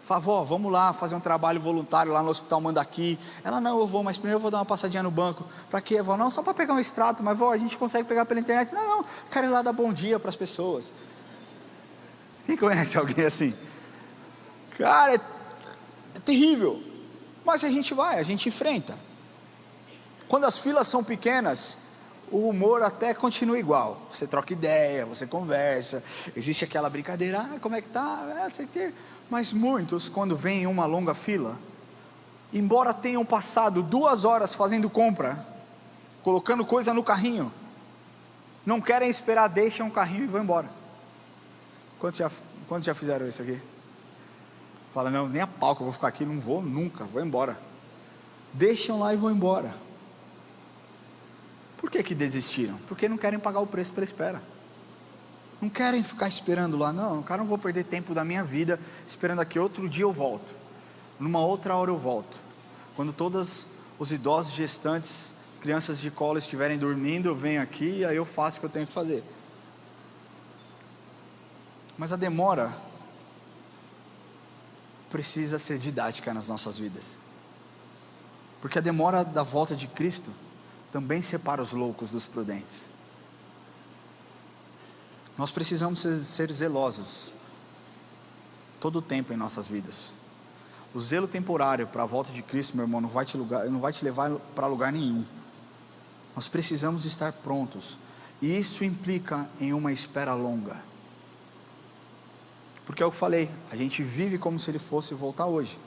Fala, vó, vamos lá fazer um trabalho voluntário lá no Hospital Mandaqui. Ela, não, eu vou, mas primeiro eu vou dar uma passadinha no banco. Para quê, vó? Não, só para pegar um extrato, mas vó, a gente consegue pegar pela internet. Não, quero ir lá dar bom dia para as pessoas. Quem conhece alguém assim? Cara, é terrível, mas a gente vai, a gente enfrenta. Quando as filas são pequenas, o humor até continua igual, você troca ideia, você conversa, existe aquela brincadeira, como é que tá, não sei o quê. Mas muitos, quando vêm em uma longa fila, embora tenham passado 2 horas fazendo compra, colocando coisa no carrinho, não querem esperar, deixam o carrinho e vão embora. Quantos já fizeram isso aqui? Fala, não, nem a pau que eu vou ficar aqui, não vou nunca, vou embora. Deixam lá e vão embora. Por que desistiram? Porque não querem pagar o preço pela espera. Não querem ficar esperando lá, não, cara, não vou perder tempo da minha vida esperando aqui, outro dia eu volto, numa outra hora eu volto. Quando todos os idosos, gestantes, crianças de colo estiverem dormindo, eu venho aqui e aí eu faço o que eu tenho que fazer. Mas a demora precisa ser didática nas nossas vidas, porque a demora da volta de Cristo também separa os loucos dos prudentes. Nós precisamos ser zelosos todo o tempo em nossas vidas. O zelo temporário para a volta de Cristo, meu irmão, não vai te levar para lugar nenhum. Nós precisamos estar prontos, e isso implica em uma espera longa, porque é o que eu falei, a gente vive como se Ele fosse voltar hoje,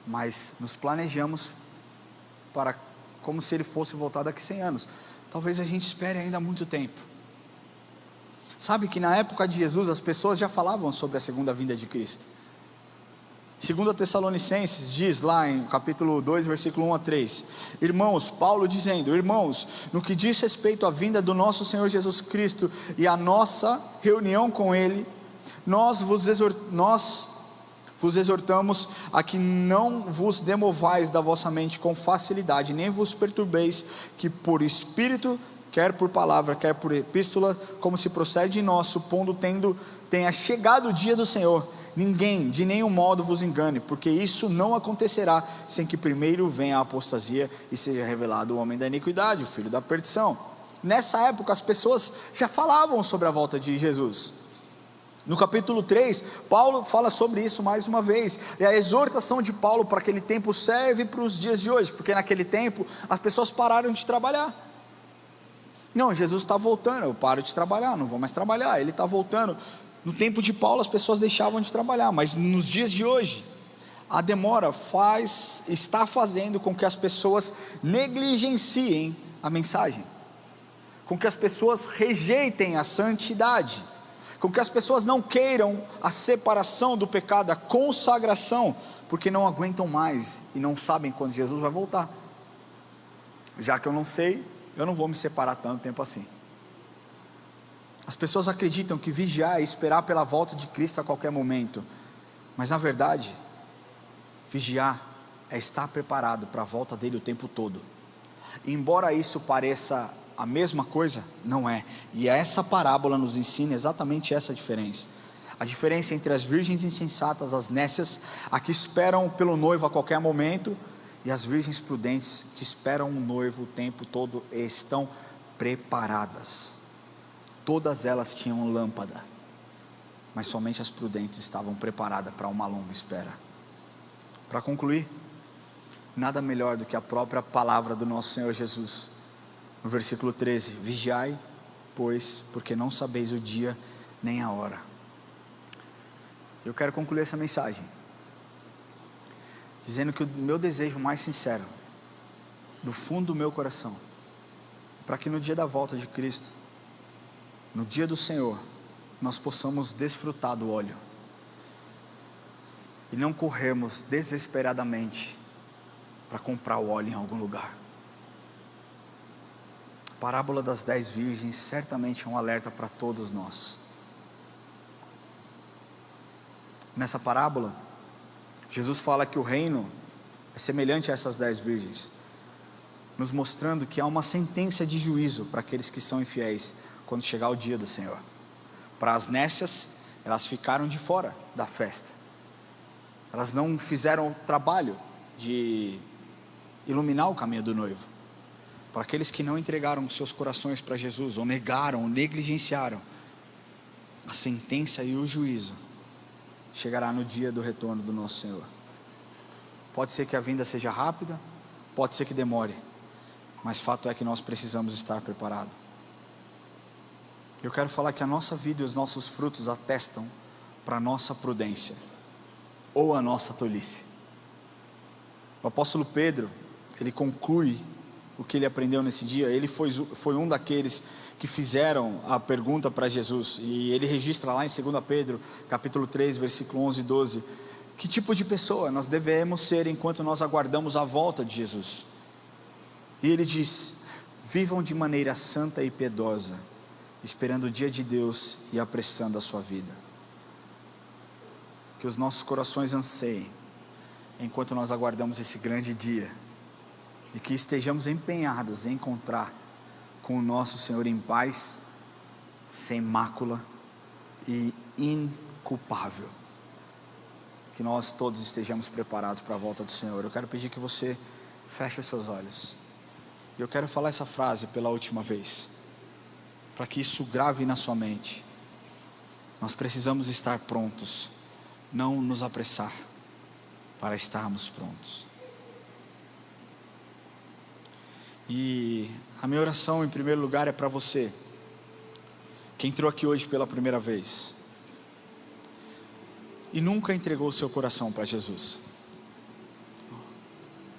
mas nos planejamos para como se Ele fosse voltar daqui 100 anos, talvez a gente espere ainda muito tempo. Sabe que na época de Jesus as pessoas já falavam sobre a segunda vinda de Cristo. 2 Tessalonicenses diz lá em capítulo 2, versículo 1 a 3, irmãos, Paulo dizendo, irmãos, no que diz respeito à vinda do nosso Senhor Jesus Cristo e à nossa reunião com Ele, nós vos exortamos a que não vos demovais da vossa mente com facilidade, nem vos perturbeis, que por espírito, quer por palavra, quer por epístola, como se procede de nós, supondo tenha chegado o dia do Senhor, ninguém de nenhum modo vos engane, porque isso não acontecerá, sem que primeiro venha a apostasia, e seja revelado o homem da iniquidade, o filho da perdição. Nessa época as pessoas já falavam sobre a volta de Jesus, No capítulo 3, Paulo fala sobre isso mais uma vez, e a exortação de Paulo para aquele tempo serve para os dias de hoje, porque naquele tempo as pessoas pararam de trabalhar. Não, Jesus está voltando, eu paro de trabalhar, não vou mais trabalhar, ele está voltando. No tempo de Paulo as pessoas deixavam de trabalhar, mas nos dias de hoje, a demora está fazendo com que as pessoas negligenciem a mensagem, com que as pessoas rejeitem a santidade, com que as pessoas não queiram a separação do pecado, a consagração, porque não aguentam mais e não sabem quando Jesus vai voltar. Já que eu não sei, eu não vou me separar tanto tempo assim. As pessoas acreditam que vigiar é esperar pela volta de Cristo a qualquer momento, mas na verdade, vigiar é estar preparado para a volta dele o tempo todo. E embora isso pareça a mesma coisa, não é. E essa parábola nos ensina exatamente essa diferença. A diferença entre as virgens insensatas, as nécias, a que esperam pelo noivo a qualquer momento, e as virgens prudentes, que esperam o noivo o tempo todo e estão preparadas. Todas elas tinham lâmpada, mas somente as prudentes estavam preparadas para uma longa espera. Para concluir, nada melhor do que a própria palavra do nosso Senhor Jesus. No versículo 13, vigiai, pois, porque não sabeis o dia nem a hora. Eu quero concluir essa mensagem dizendo que o meu desejo mais sincero, do fundo do meu coração, é para que no dia da volta de Cristo, no dia do Senhor, nós possamos desfrutar do óleo, e não corrermos desesperadamente para comprar o óleo em algum lugar. A parábola das 10 virgens certamente é um alerta para todos nós. Nessa parábola, Jesus fala que o reino é semelhante a essas 10 virgens, nos mostrando que há uma sentença de juízo para aqueles que são infiéis, quando chegar o dia do Senhor. Para as nécias, elas ficaram de fora da festa, elas não fizeram o trabalho de iluminar o caminho do noivo. Para aqueles que não entregaram seus corações para Jesus, ou negaram, ou negligenciaram, a sentença e o juízo chegará no dia do retorno do nosso Senhor. Pode ser que a vinda seja rápida, pode ser que demore, mas fato é que nós precisamos estar preparados. Eu quero falar que a nossa vida e os nossos frutos atestam para a nossa prudência, ou a nossa tolice. O apóstolo Pedro, ele conclui o que ele aprendeu nesse dia. Ele foi um daqueles que fizeram a pergunta para Jesus, e ele registra lá em 2 Pedro, capítulo 3, versículo 11 e 12, que tipo de pessoa nós devemos ser enquanto nós aguardamos a volta de Jesus. E ele diz: vivam de maneira santa e piedosa, esperando o dia de Deus e apressando a sua vida. Que os nossos corações anseiem enquanto nós aguardamos esse grande dia, e que estejamos empenhados em encontrar com o nosso Senhor em paz, sem mácula e inculpável. Que nós todos estejamos preparados para a volta do Senhor. Eu quero pedir que você feche os seus olhos, e eu quero falar essa frase pela última vez, para que isso grave na sua mente. Nós precisamos estar prontos, não nos apressar, para estarmos prontos. E a minha oração em primeiro lugar é para você que entrou aqui hoje pela primeira vez e nunca entregou o seu coração para Jesus.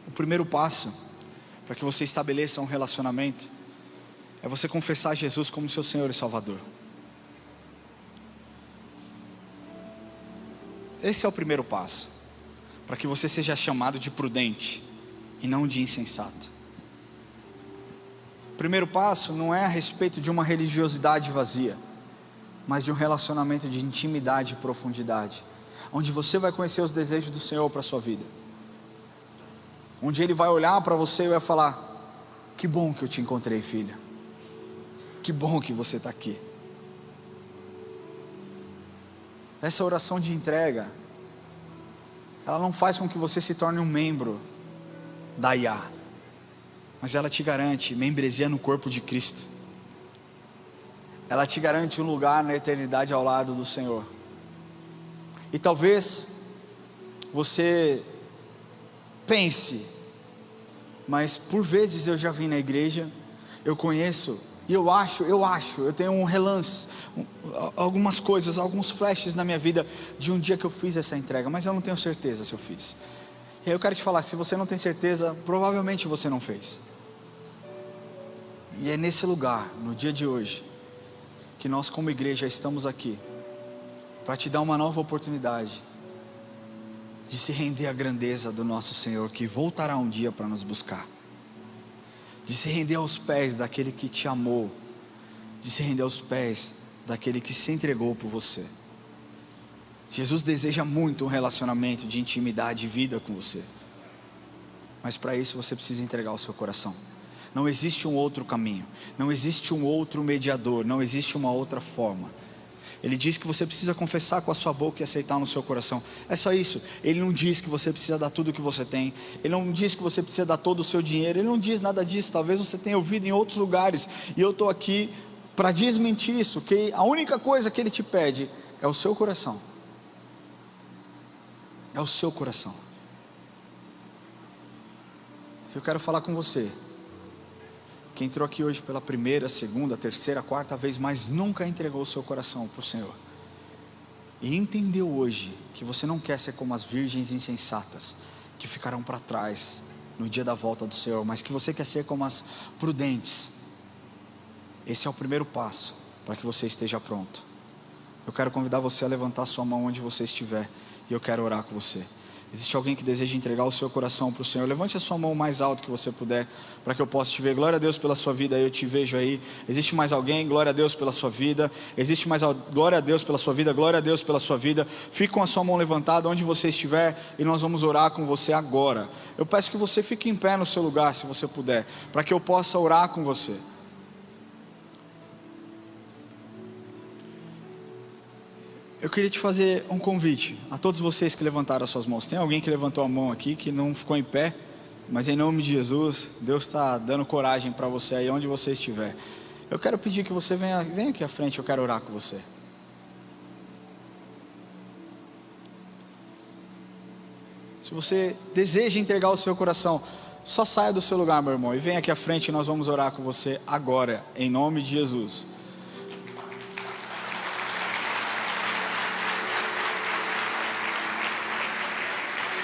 O primeiro passo para que você estabeleça um relacionamento é você confessar Jesus como seu Senhor e Salvador. Esse é o primeiro passo para que você seja chamado de prudente e não de insensato. O primeiro passo não é a respeito de uma religiosidade vazia, mas de um relacionamento de intimidade e profundidade, onde você vai conhecer os desejos do Senhor para a sua vida, onde Ele vai olhar para você e vai falar: que bom que eu te encontrei, filha, que bom que você está aqui. Essa oração de entrega, ela não faz com que você se torne um membro da IA, mas ela te garante membresia no corpo de Cristo. ela te garante um lugar na eternidade ao lado do Senhor. E talvez você pense, mas por vezes eu já vim na igreja, eu conheço, e eu tenho um relance, algumas coisas, alguns flashes na minha vida, de um dia que eu fiz essa entrega, mas eu não tenho certeza se eu fiz. E aí eu quero te falar, se você não tem certeza, provavelmente você não fez. E é nesse lugar, no dia de hoje, que nós como igreja estamos aqui, para te dar uma nova oportunidade, de se render à grandeza do nosso Senhor, que voltará um dia para nos buscar, de se render aos pés daquele que te amou, de se render aos pés daquele que se entregou por você. Jesus deseja muito um relacionamento de intimidade e vida com você, mas para isso você precisa entregar o seu coração. Não existe um outro caminho, não existe um outro mediador, não existe uma outra forma. Ele diz que você precisa confessar com a sua boca e aceitar no seu coração. É só isso. Ele não diz que você precisa dar tudo o que você tem. Ele não diz que você precisa dar todo o seu dinheiro. Ele não diz nada disso. Talvez você tenha ouvido em outros lugares, e eu estou aqui para desmentir isso, que a única coisa que Ele te pede é o seu coração. É o seu coração. Eu quero falar com você, que entrou aqui hoje pela primeira, segunda, terceira, quarta vez, mas nunca entregou o seu coração para o Senhor, e entendeu hoje que você não quer ser como as virgens insensatas, que ficarão para trás no dia da volta do Senhor, mas que você quer ser como as prudentes. Esse é o primeiro passo para que você esteja pronto. Eu quero convidar você a levantar sua mão onde você estiver, e eu quero orar com você. Existe alguém que deseja entregar o seu coração para o Senhor? Levante a sua mão o mais alto que você puder, para que eu possa te ver. Glória a Deus pela sua vida, eu te vejo aí. Existe mais alguém? Glória a Deus pela sua vida. Existe mais alguém? Glória a Deus pela sua vida. Glória a Deus pela sua vida. Fique com a sua mão levantada onde você estiver, e nós vamos orar com você agora. Eu peço que você fique em pé no seu lugar, se você puder, para que eu possa orar com você. Eu queria te fazer um convite a todos vocês que levantaram as suas mãos. Tem alguém que levantou a mão aqui, que não ficou em pé, mas em nome de Jesus, Deus está dando coragem para você aí onde você estiver. Eu quero pedir que você venha aqui à frente, eu quero orar com você. Se você deseja entregar o seu coração, só saia do seu lugar, meu irmão, e venha aqui à frente, e nós vamos orar com você agora, em nome de Jesus.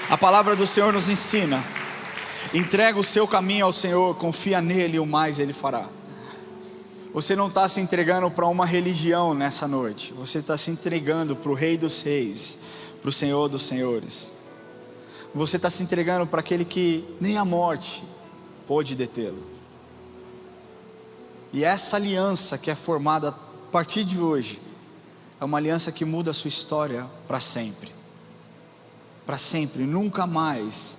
A palavra do Senhor nos ensina: entrega o seu caminho ao Senhor, confia nele e o mais Ele fará. Você não está se entregando para uma religião nessa noite, você está se entregando para o Rei dos Reis, para o Senhor dos Senhores. Você está se entregando para aquele que nem a morte pôde detê-lo. E essa aliança que é formada a partir de hoje, é uma aliança que muda a sua história para sempre. Para sempre, nunca mais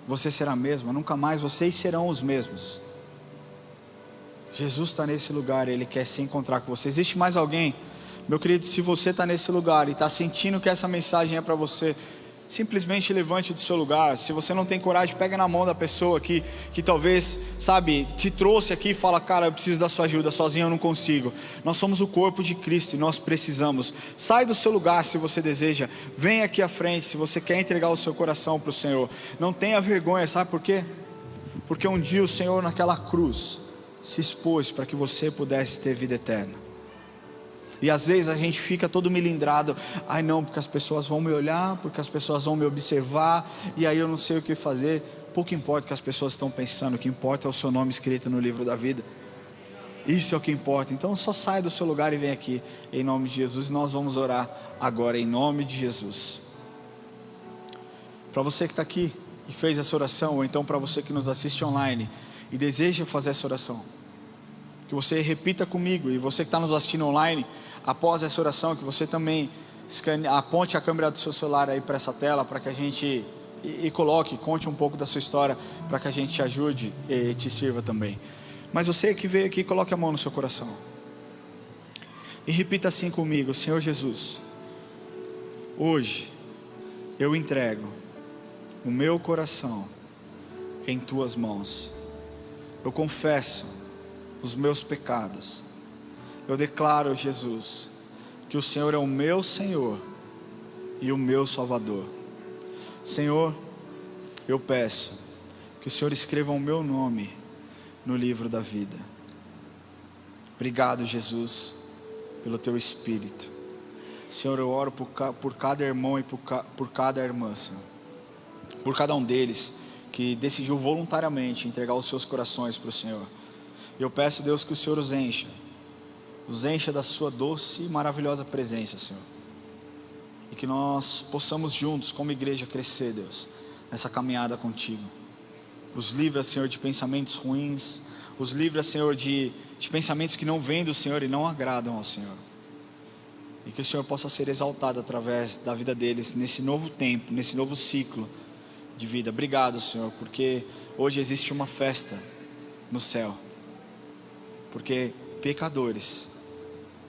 você será a mesma, nunca mais vocês serão os mesmos. Jesus está nesse lugar, Ele quer se encontrar com você. Existe mais alguém? Meu querido, se você está nesse lugar e está sentindo que essa mensagem é para você, simplesmente levante do seu lugar. Se você não tem coragem, pega na mão da pessoa que talvez, sabe, te trouxe aqui e fala: cara, eu preciso da sua ajuda, sozinho eu não consigo. Nós somos o corpo de Cristo e nós precisamos. Sai do seu lugar se você deseja, vem aqui à frente se você quer entregar o seu coração para o Senhor. Não tenha vergonha, sabe por quê? Porque um dia o Senhor naquela cruz se expôs para que você pudesse ter vida eterna. E às vezes a gente fica todo melindrado: ai não, porque as pessoas vão me olhar, porque as pessoas vão me observar, e aí eu não sei o que fazer. Pouco importa o que as pessoas estão pensando, o que importa é o seu nome escrito no livro da vida. Isso é o que importa. Então só sai do seu lugar e vem aqui, em nome de Jesus. Nós vamos orar agora em nome de Jesus. Para você que está aqui e fez essa oração, ou então para você que nos assiste online e deseja fazer essa oração, que você repita comigo. E você que está nos assistindo online, após essa oração, que você também aponte a câmera do seu celular aí para essa tela, para que a gente conte um pouco da sua história, para que a gente te ajude e te sirva também. Mas você que veio aqui, coloque a mão no seu coração e repita assim comigo: Senhor Jesus, hoje eu entrego o meu coração em tuas mãos. Eu confesso os meus pecados, eu declaro, Jesus, que o Senhor é o meu Senhor e o meu Salvador. Senhor, eu peço que o Senhor escreva o meu nome no livro da vida. Obrigado, Jesus, pelo Teu Espírito. Senhor, eu oro por cada irmão e por cada irmã, Senhor. Por cada um deles que decidiu voluntariamente entregar os seus corações para o Senhor. E eu peço, Deus, que o Senhor os encha da sua doce e maravilhosa presença, Senhor. E que nós possamos juntos, como igreja, crescer, Deus, nessa caminhada contigo. Os livra, Senhor, de pensamentos ruins. Os livra, Senhor, de pensamentos que não vêm do Senhor e não agradam ao Senhor. E que o Senhor possa ser exaltado através da vida deles, nesse novo tempo, nesse novo ciclo de vida. Obrigado, Senhor, porque hoje existe uma festa no céu. Porque pecadores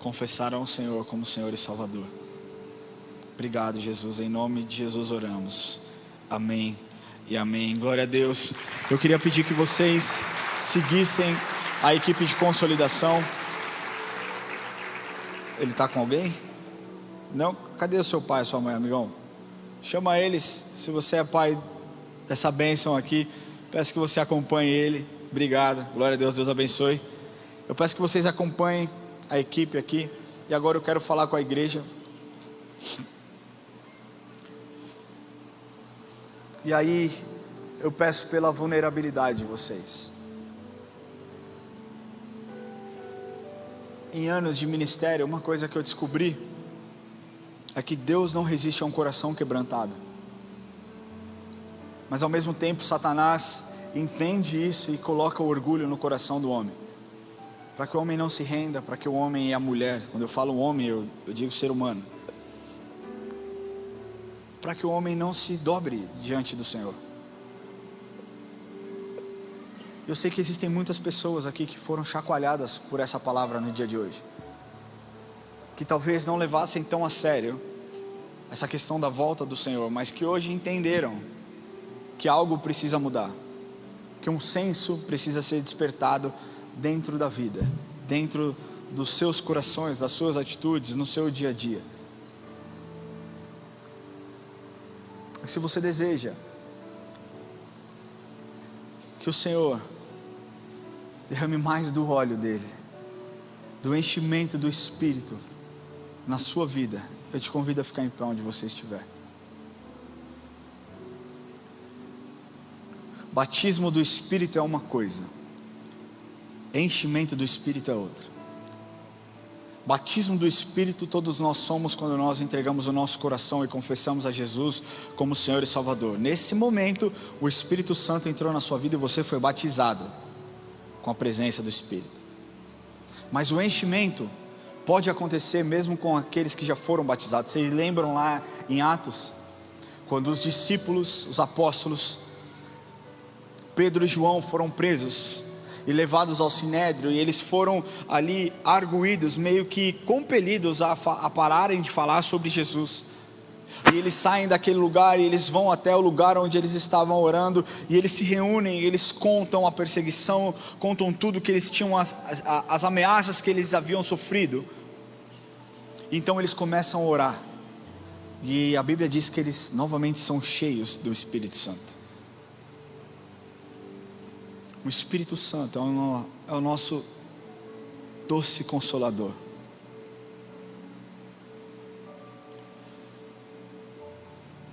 confessaram o Senhor como Senhor e Salvador. Obrigado, Jesus, em nome de Jesus oramos. Amém e amém. Glória a Deus. Eu queria pedir que vocês seguissem a equipe de consolidação. Ele está com alguém? Não? Cadê o seu pai e sua mãe, amigão? Chama eles. Se você é pai dessa bênção aqui, peço que você acompanhe ele. Obrigado. Glória a Deus. Deus abençoe. Eu peço que vocês acompanhem a equipe aqui. E agora eu quero falar com a igreja. E aí eu peço pela vulnerabilidade de vocês. Em anos de ministério, uma coisa que eu descobri é que Deus não resiste a um coração quebrantado. Mas ao mesmo tempo Satanás entende isso e coloca o orgulho no coração do homem, para que o homem não se renda, para que o homem e a mulher, quando eu falo homem, eu digo ser humano, para que o homem não se dobre diante do Senhor. Eu sei que existem muitas pessoas aqui que foram chacoalhadas por essa palavra no dia de hoje, que talvez não levassem tão a sério essa questão da volta do Senhor, mas que hoje entenderam que algo precisa mudar, que um senso precisa ser despertado dentro da vida, dentro dos seus corações, das suas atitudes, no seu dia a dia. Se você deseja que o Senhor derrame mais do óleo dele, do enchimento do Espírito na sua vida, eu te convido a ficar em pé onde você estiver. Batismo do Espírito é uma coisa, enchimento do Espírito é outra. Batismo do Espírito todos nós somos quando nós entregamos o nosso coração e confessamos a Jesus como Senhor e Salvador. Nesse momento o Espírito Santo entrou na sua vida e você foi batizado com a presença do Espírito. Mas o enchimento pode acontecer mesmo com aqueles que já foram batizados. Vocês lembram lá em Atos, quando os discípulos, os apóstolos Pedro e João foram presos e levados ao Sinédrio, e eles foram ali arguídos, meio que compelidos a pararem de falar sobre Jesus. E eles saem daquele lugar e eles vão até o lugar onde eles estavam orando, e eles se reúnem, e eles contam a perseguição, contam tudo que eles tinham, as ameaças que eles haviam sofrido. Então eles começam a orar, e a Bíblia diz que eles novamente são cheios do Espírito Santo. O Espírito Santo é o nosso doce consolador.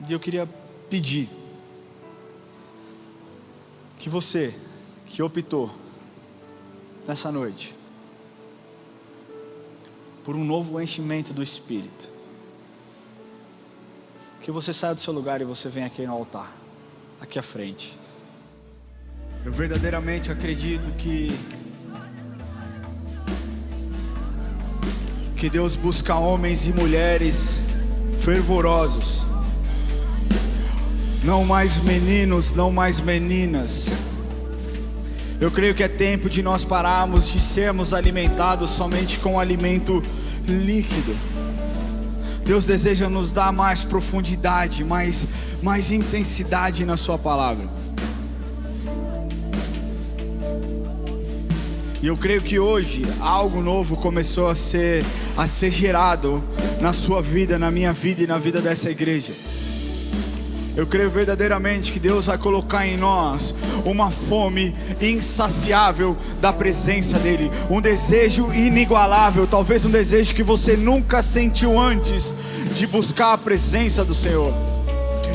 E eu queria pedir que você que optou nessa noite por um novo enchimento do Espírito, que você saia do seu lugar e você venha aqui no altar, aqui à frente. Eu verdadeiramente acredito que Deus busca homens e mulheres fervorosos, não mais meninos, não mais meninas. Eu creio que é tempo de nós pararmos de sermos alimentados somente com alimento líquido. Deus deseja nos dar mais profundidade, mais intensidade na sua palavra. E eu creio que hoje algo novo começou a ser gerado na sua vida, na minha vida e na vida dessa igreja. Eu creio verdadeiramente que Deus vai colocar em nós uma fome insaciável da presença dEle, um desejo inigualável, talvez um desejo que você nunca sentiu antes de buscar a presença do Senhor.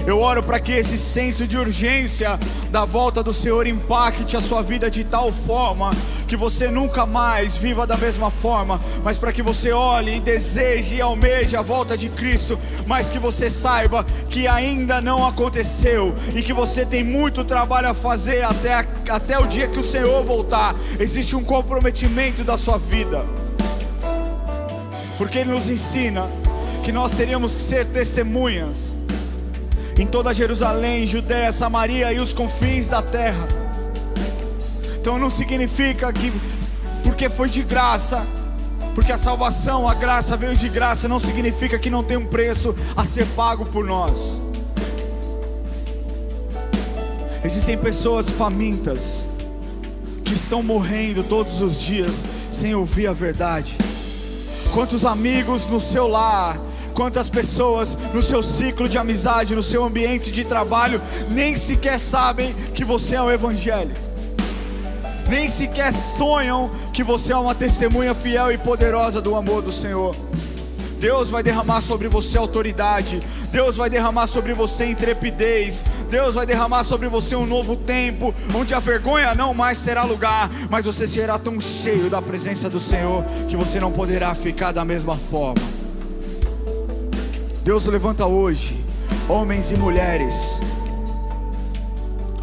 Eu oro para que esse senso de urgência da volta do Senhor impacte a sua vida de tal forma que você nunca mais viva da mesma forma, mas para que você olhe e deseje e almeje a volta de Cristo, mas que você saiba que ainda não aconteceu e que você tem muito trabalho a fazer até o dia que o Senhor voltar. Existe um comprometimento da sua vida, porque Ele nos ensina que nós teríamos que ser testemunhas em toda Jerusalém, Judéia, Samaria e os confins da terra. Então não significa que porque foi de graça, porque a salvação, a graça veio de graça, não significa que não tem um preço a ser pago por nós. Existem pessoas famintas que estão morrendo todos os dias sem ouvir a verdade. Quantos amigos no seu lar, quantas pessoas no seu ciclo de amizade, no seu ambiente de trabalho, nem sequer sabem que você é o Evangelho, nem sequer sonham que você é uma testemunha fiel e poderosa do amor do Senhor. Deus vai derramar sobre você autoridade, Deus vai derramar sobre você intrepidez, Deus vai derramar sobre você um novo tempo, onde a vergonha não mais terá lugar, mas você será tão cheio da presença do Senhor, que você não poderá ficar da mesma forma. Deus levanta hoje homens e mulheres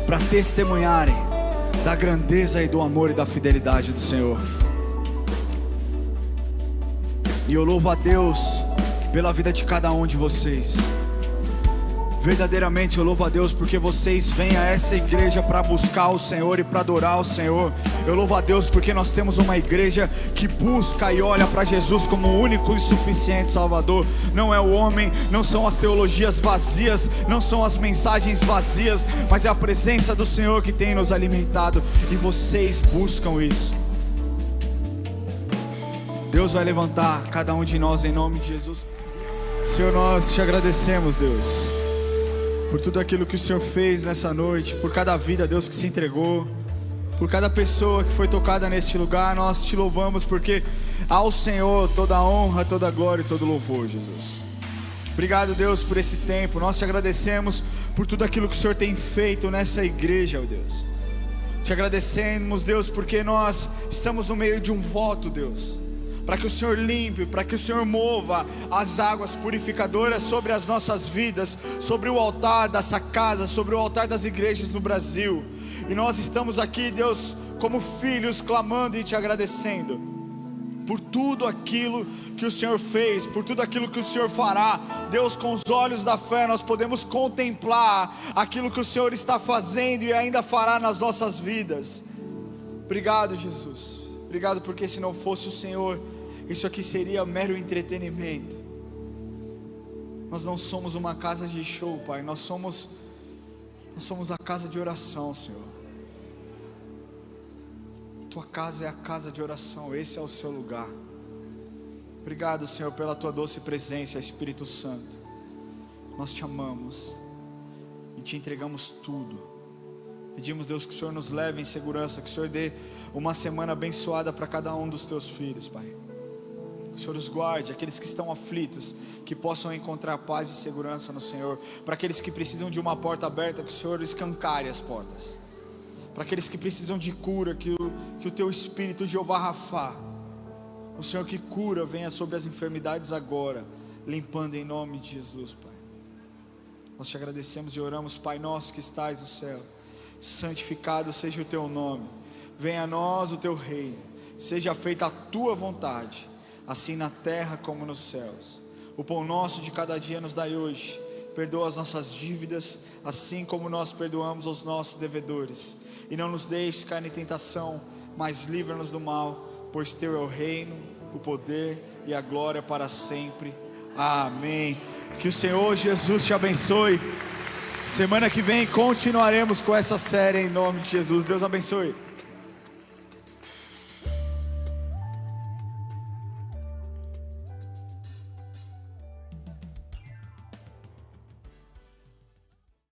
para testemunharem da grandeza e do amor e da fidelidade do Senhor. E eu louvo a Deus pela vida de cada um de vocês. Verdadeiramente eu louvo a Deus porque vocês vêm a essa igreja para buscar o Senhor e para adorar o Senhor. Eu louvo a Deus porque nós temos uma igreja que busca e olha para Jesus como o único e suficiente Salvador. Não é o homem, não são as teologias vazias, não são as mensagens vazias, mas é a presença do Senhor que tem nos alimentado, e vocês buscam isso. Deus vai levantar cada um de nós em nome de Jesus. Senhor, nós te agradecemos, Deus, por tudo aquilo que o Senhor fez nessa noite, por cada vida, Deus, que se entregou, por cada pessoa que foi tocada neste lugar. Nós te louvamos porque ao Senhor toda a honra, toda a glória e todo o louvor, Jesus. Obrigado, Deus, por esse tempo. Nós te agradecemos por tudo aquilo que o Senhor tem feito nessa igreja, ó Deus. Te agradecemos, Deus, porque nós estamos no meio de um voto, Deus, para que o Senhor limpe, para que o Senhor mova as águas purificadoras sobre as nossas vidas, sobre o altar dessa casa, sobre o altar das igrejas no Brasil. E nós estamos aqui, Deus, como filhos, clamando e te agradecendo por tudo aquilo que o Senhor fez, por tudo aquilo que o Senhor fará. Deus, com os olhos da fé nós podemos contemplar aquilo que o Senhor está fazendo e ainda fará nas nossas vidas. Obrigado, Jesus. Obrigado, porque se não fosse o Senhor, isso aqui seria mero entretenimento. Nós não somos uma casa de show, Pai. Nós somos a casa de oração, Senhor. Tua casa é a casa de oração, esse é o seu lugar. Obrigado, Senhor, pela tua doce presença, Espírito Santo. Nós te amamos e te entregamos tudo. Pedimos, Deus, que o Senhor nos leve em segurança, que o Senhor dê uma semana abençoada para cada um dos teus filhos, Pai. Que o Senhor os guarde, aqueles que estão aflitos, que possam encontrar paz e segurança no Senhor. Para aqueles que precisam de uma porta aberta, que o Senhor escancare as portas. Para aqueles que precisam de cura, que o teu Espírito, Jeová Rafá, o Senhor que cura, venha sobre as enfermidades agora, limpando em nome de Jesus, Pai. Nós te agradecemos e oramos, Pai nosso que estais no céu, santificado seja o teu nome, venha a nós o teu reino, seja feita a tua vontade, assim na terra como nos céus. O pão nosso de cada dia nos dai hoje, perdoa as nossas dívidas, assim como nós perdoamos aos nossos devedores, e não nos deixes cair em tentação, mas livra-nos do mal, pois teu é o reino, o poder e a glória para sempre. Amém. Que o Senhor Jesus te abençoe. Semana que vem continuaremos com essa série em nome de Jesus. Deus abençoe.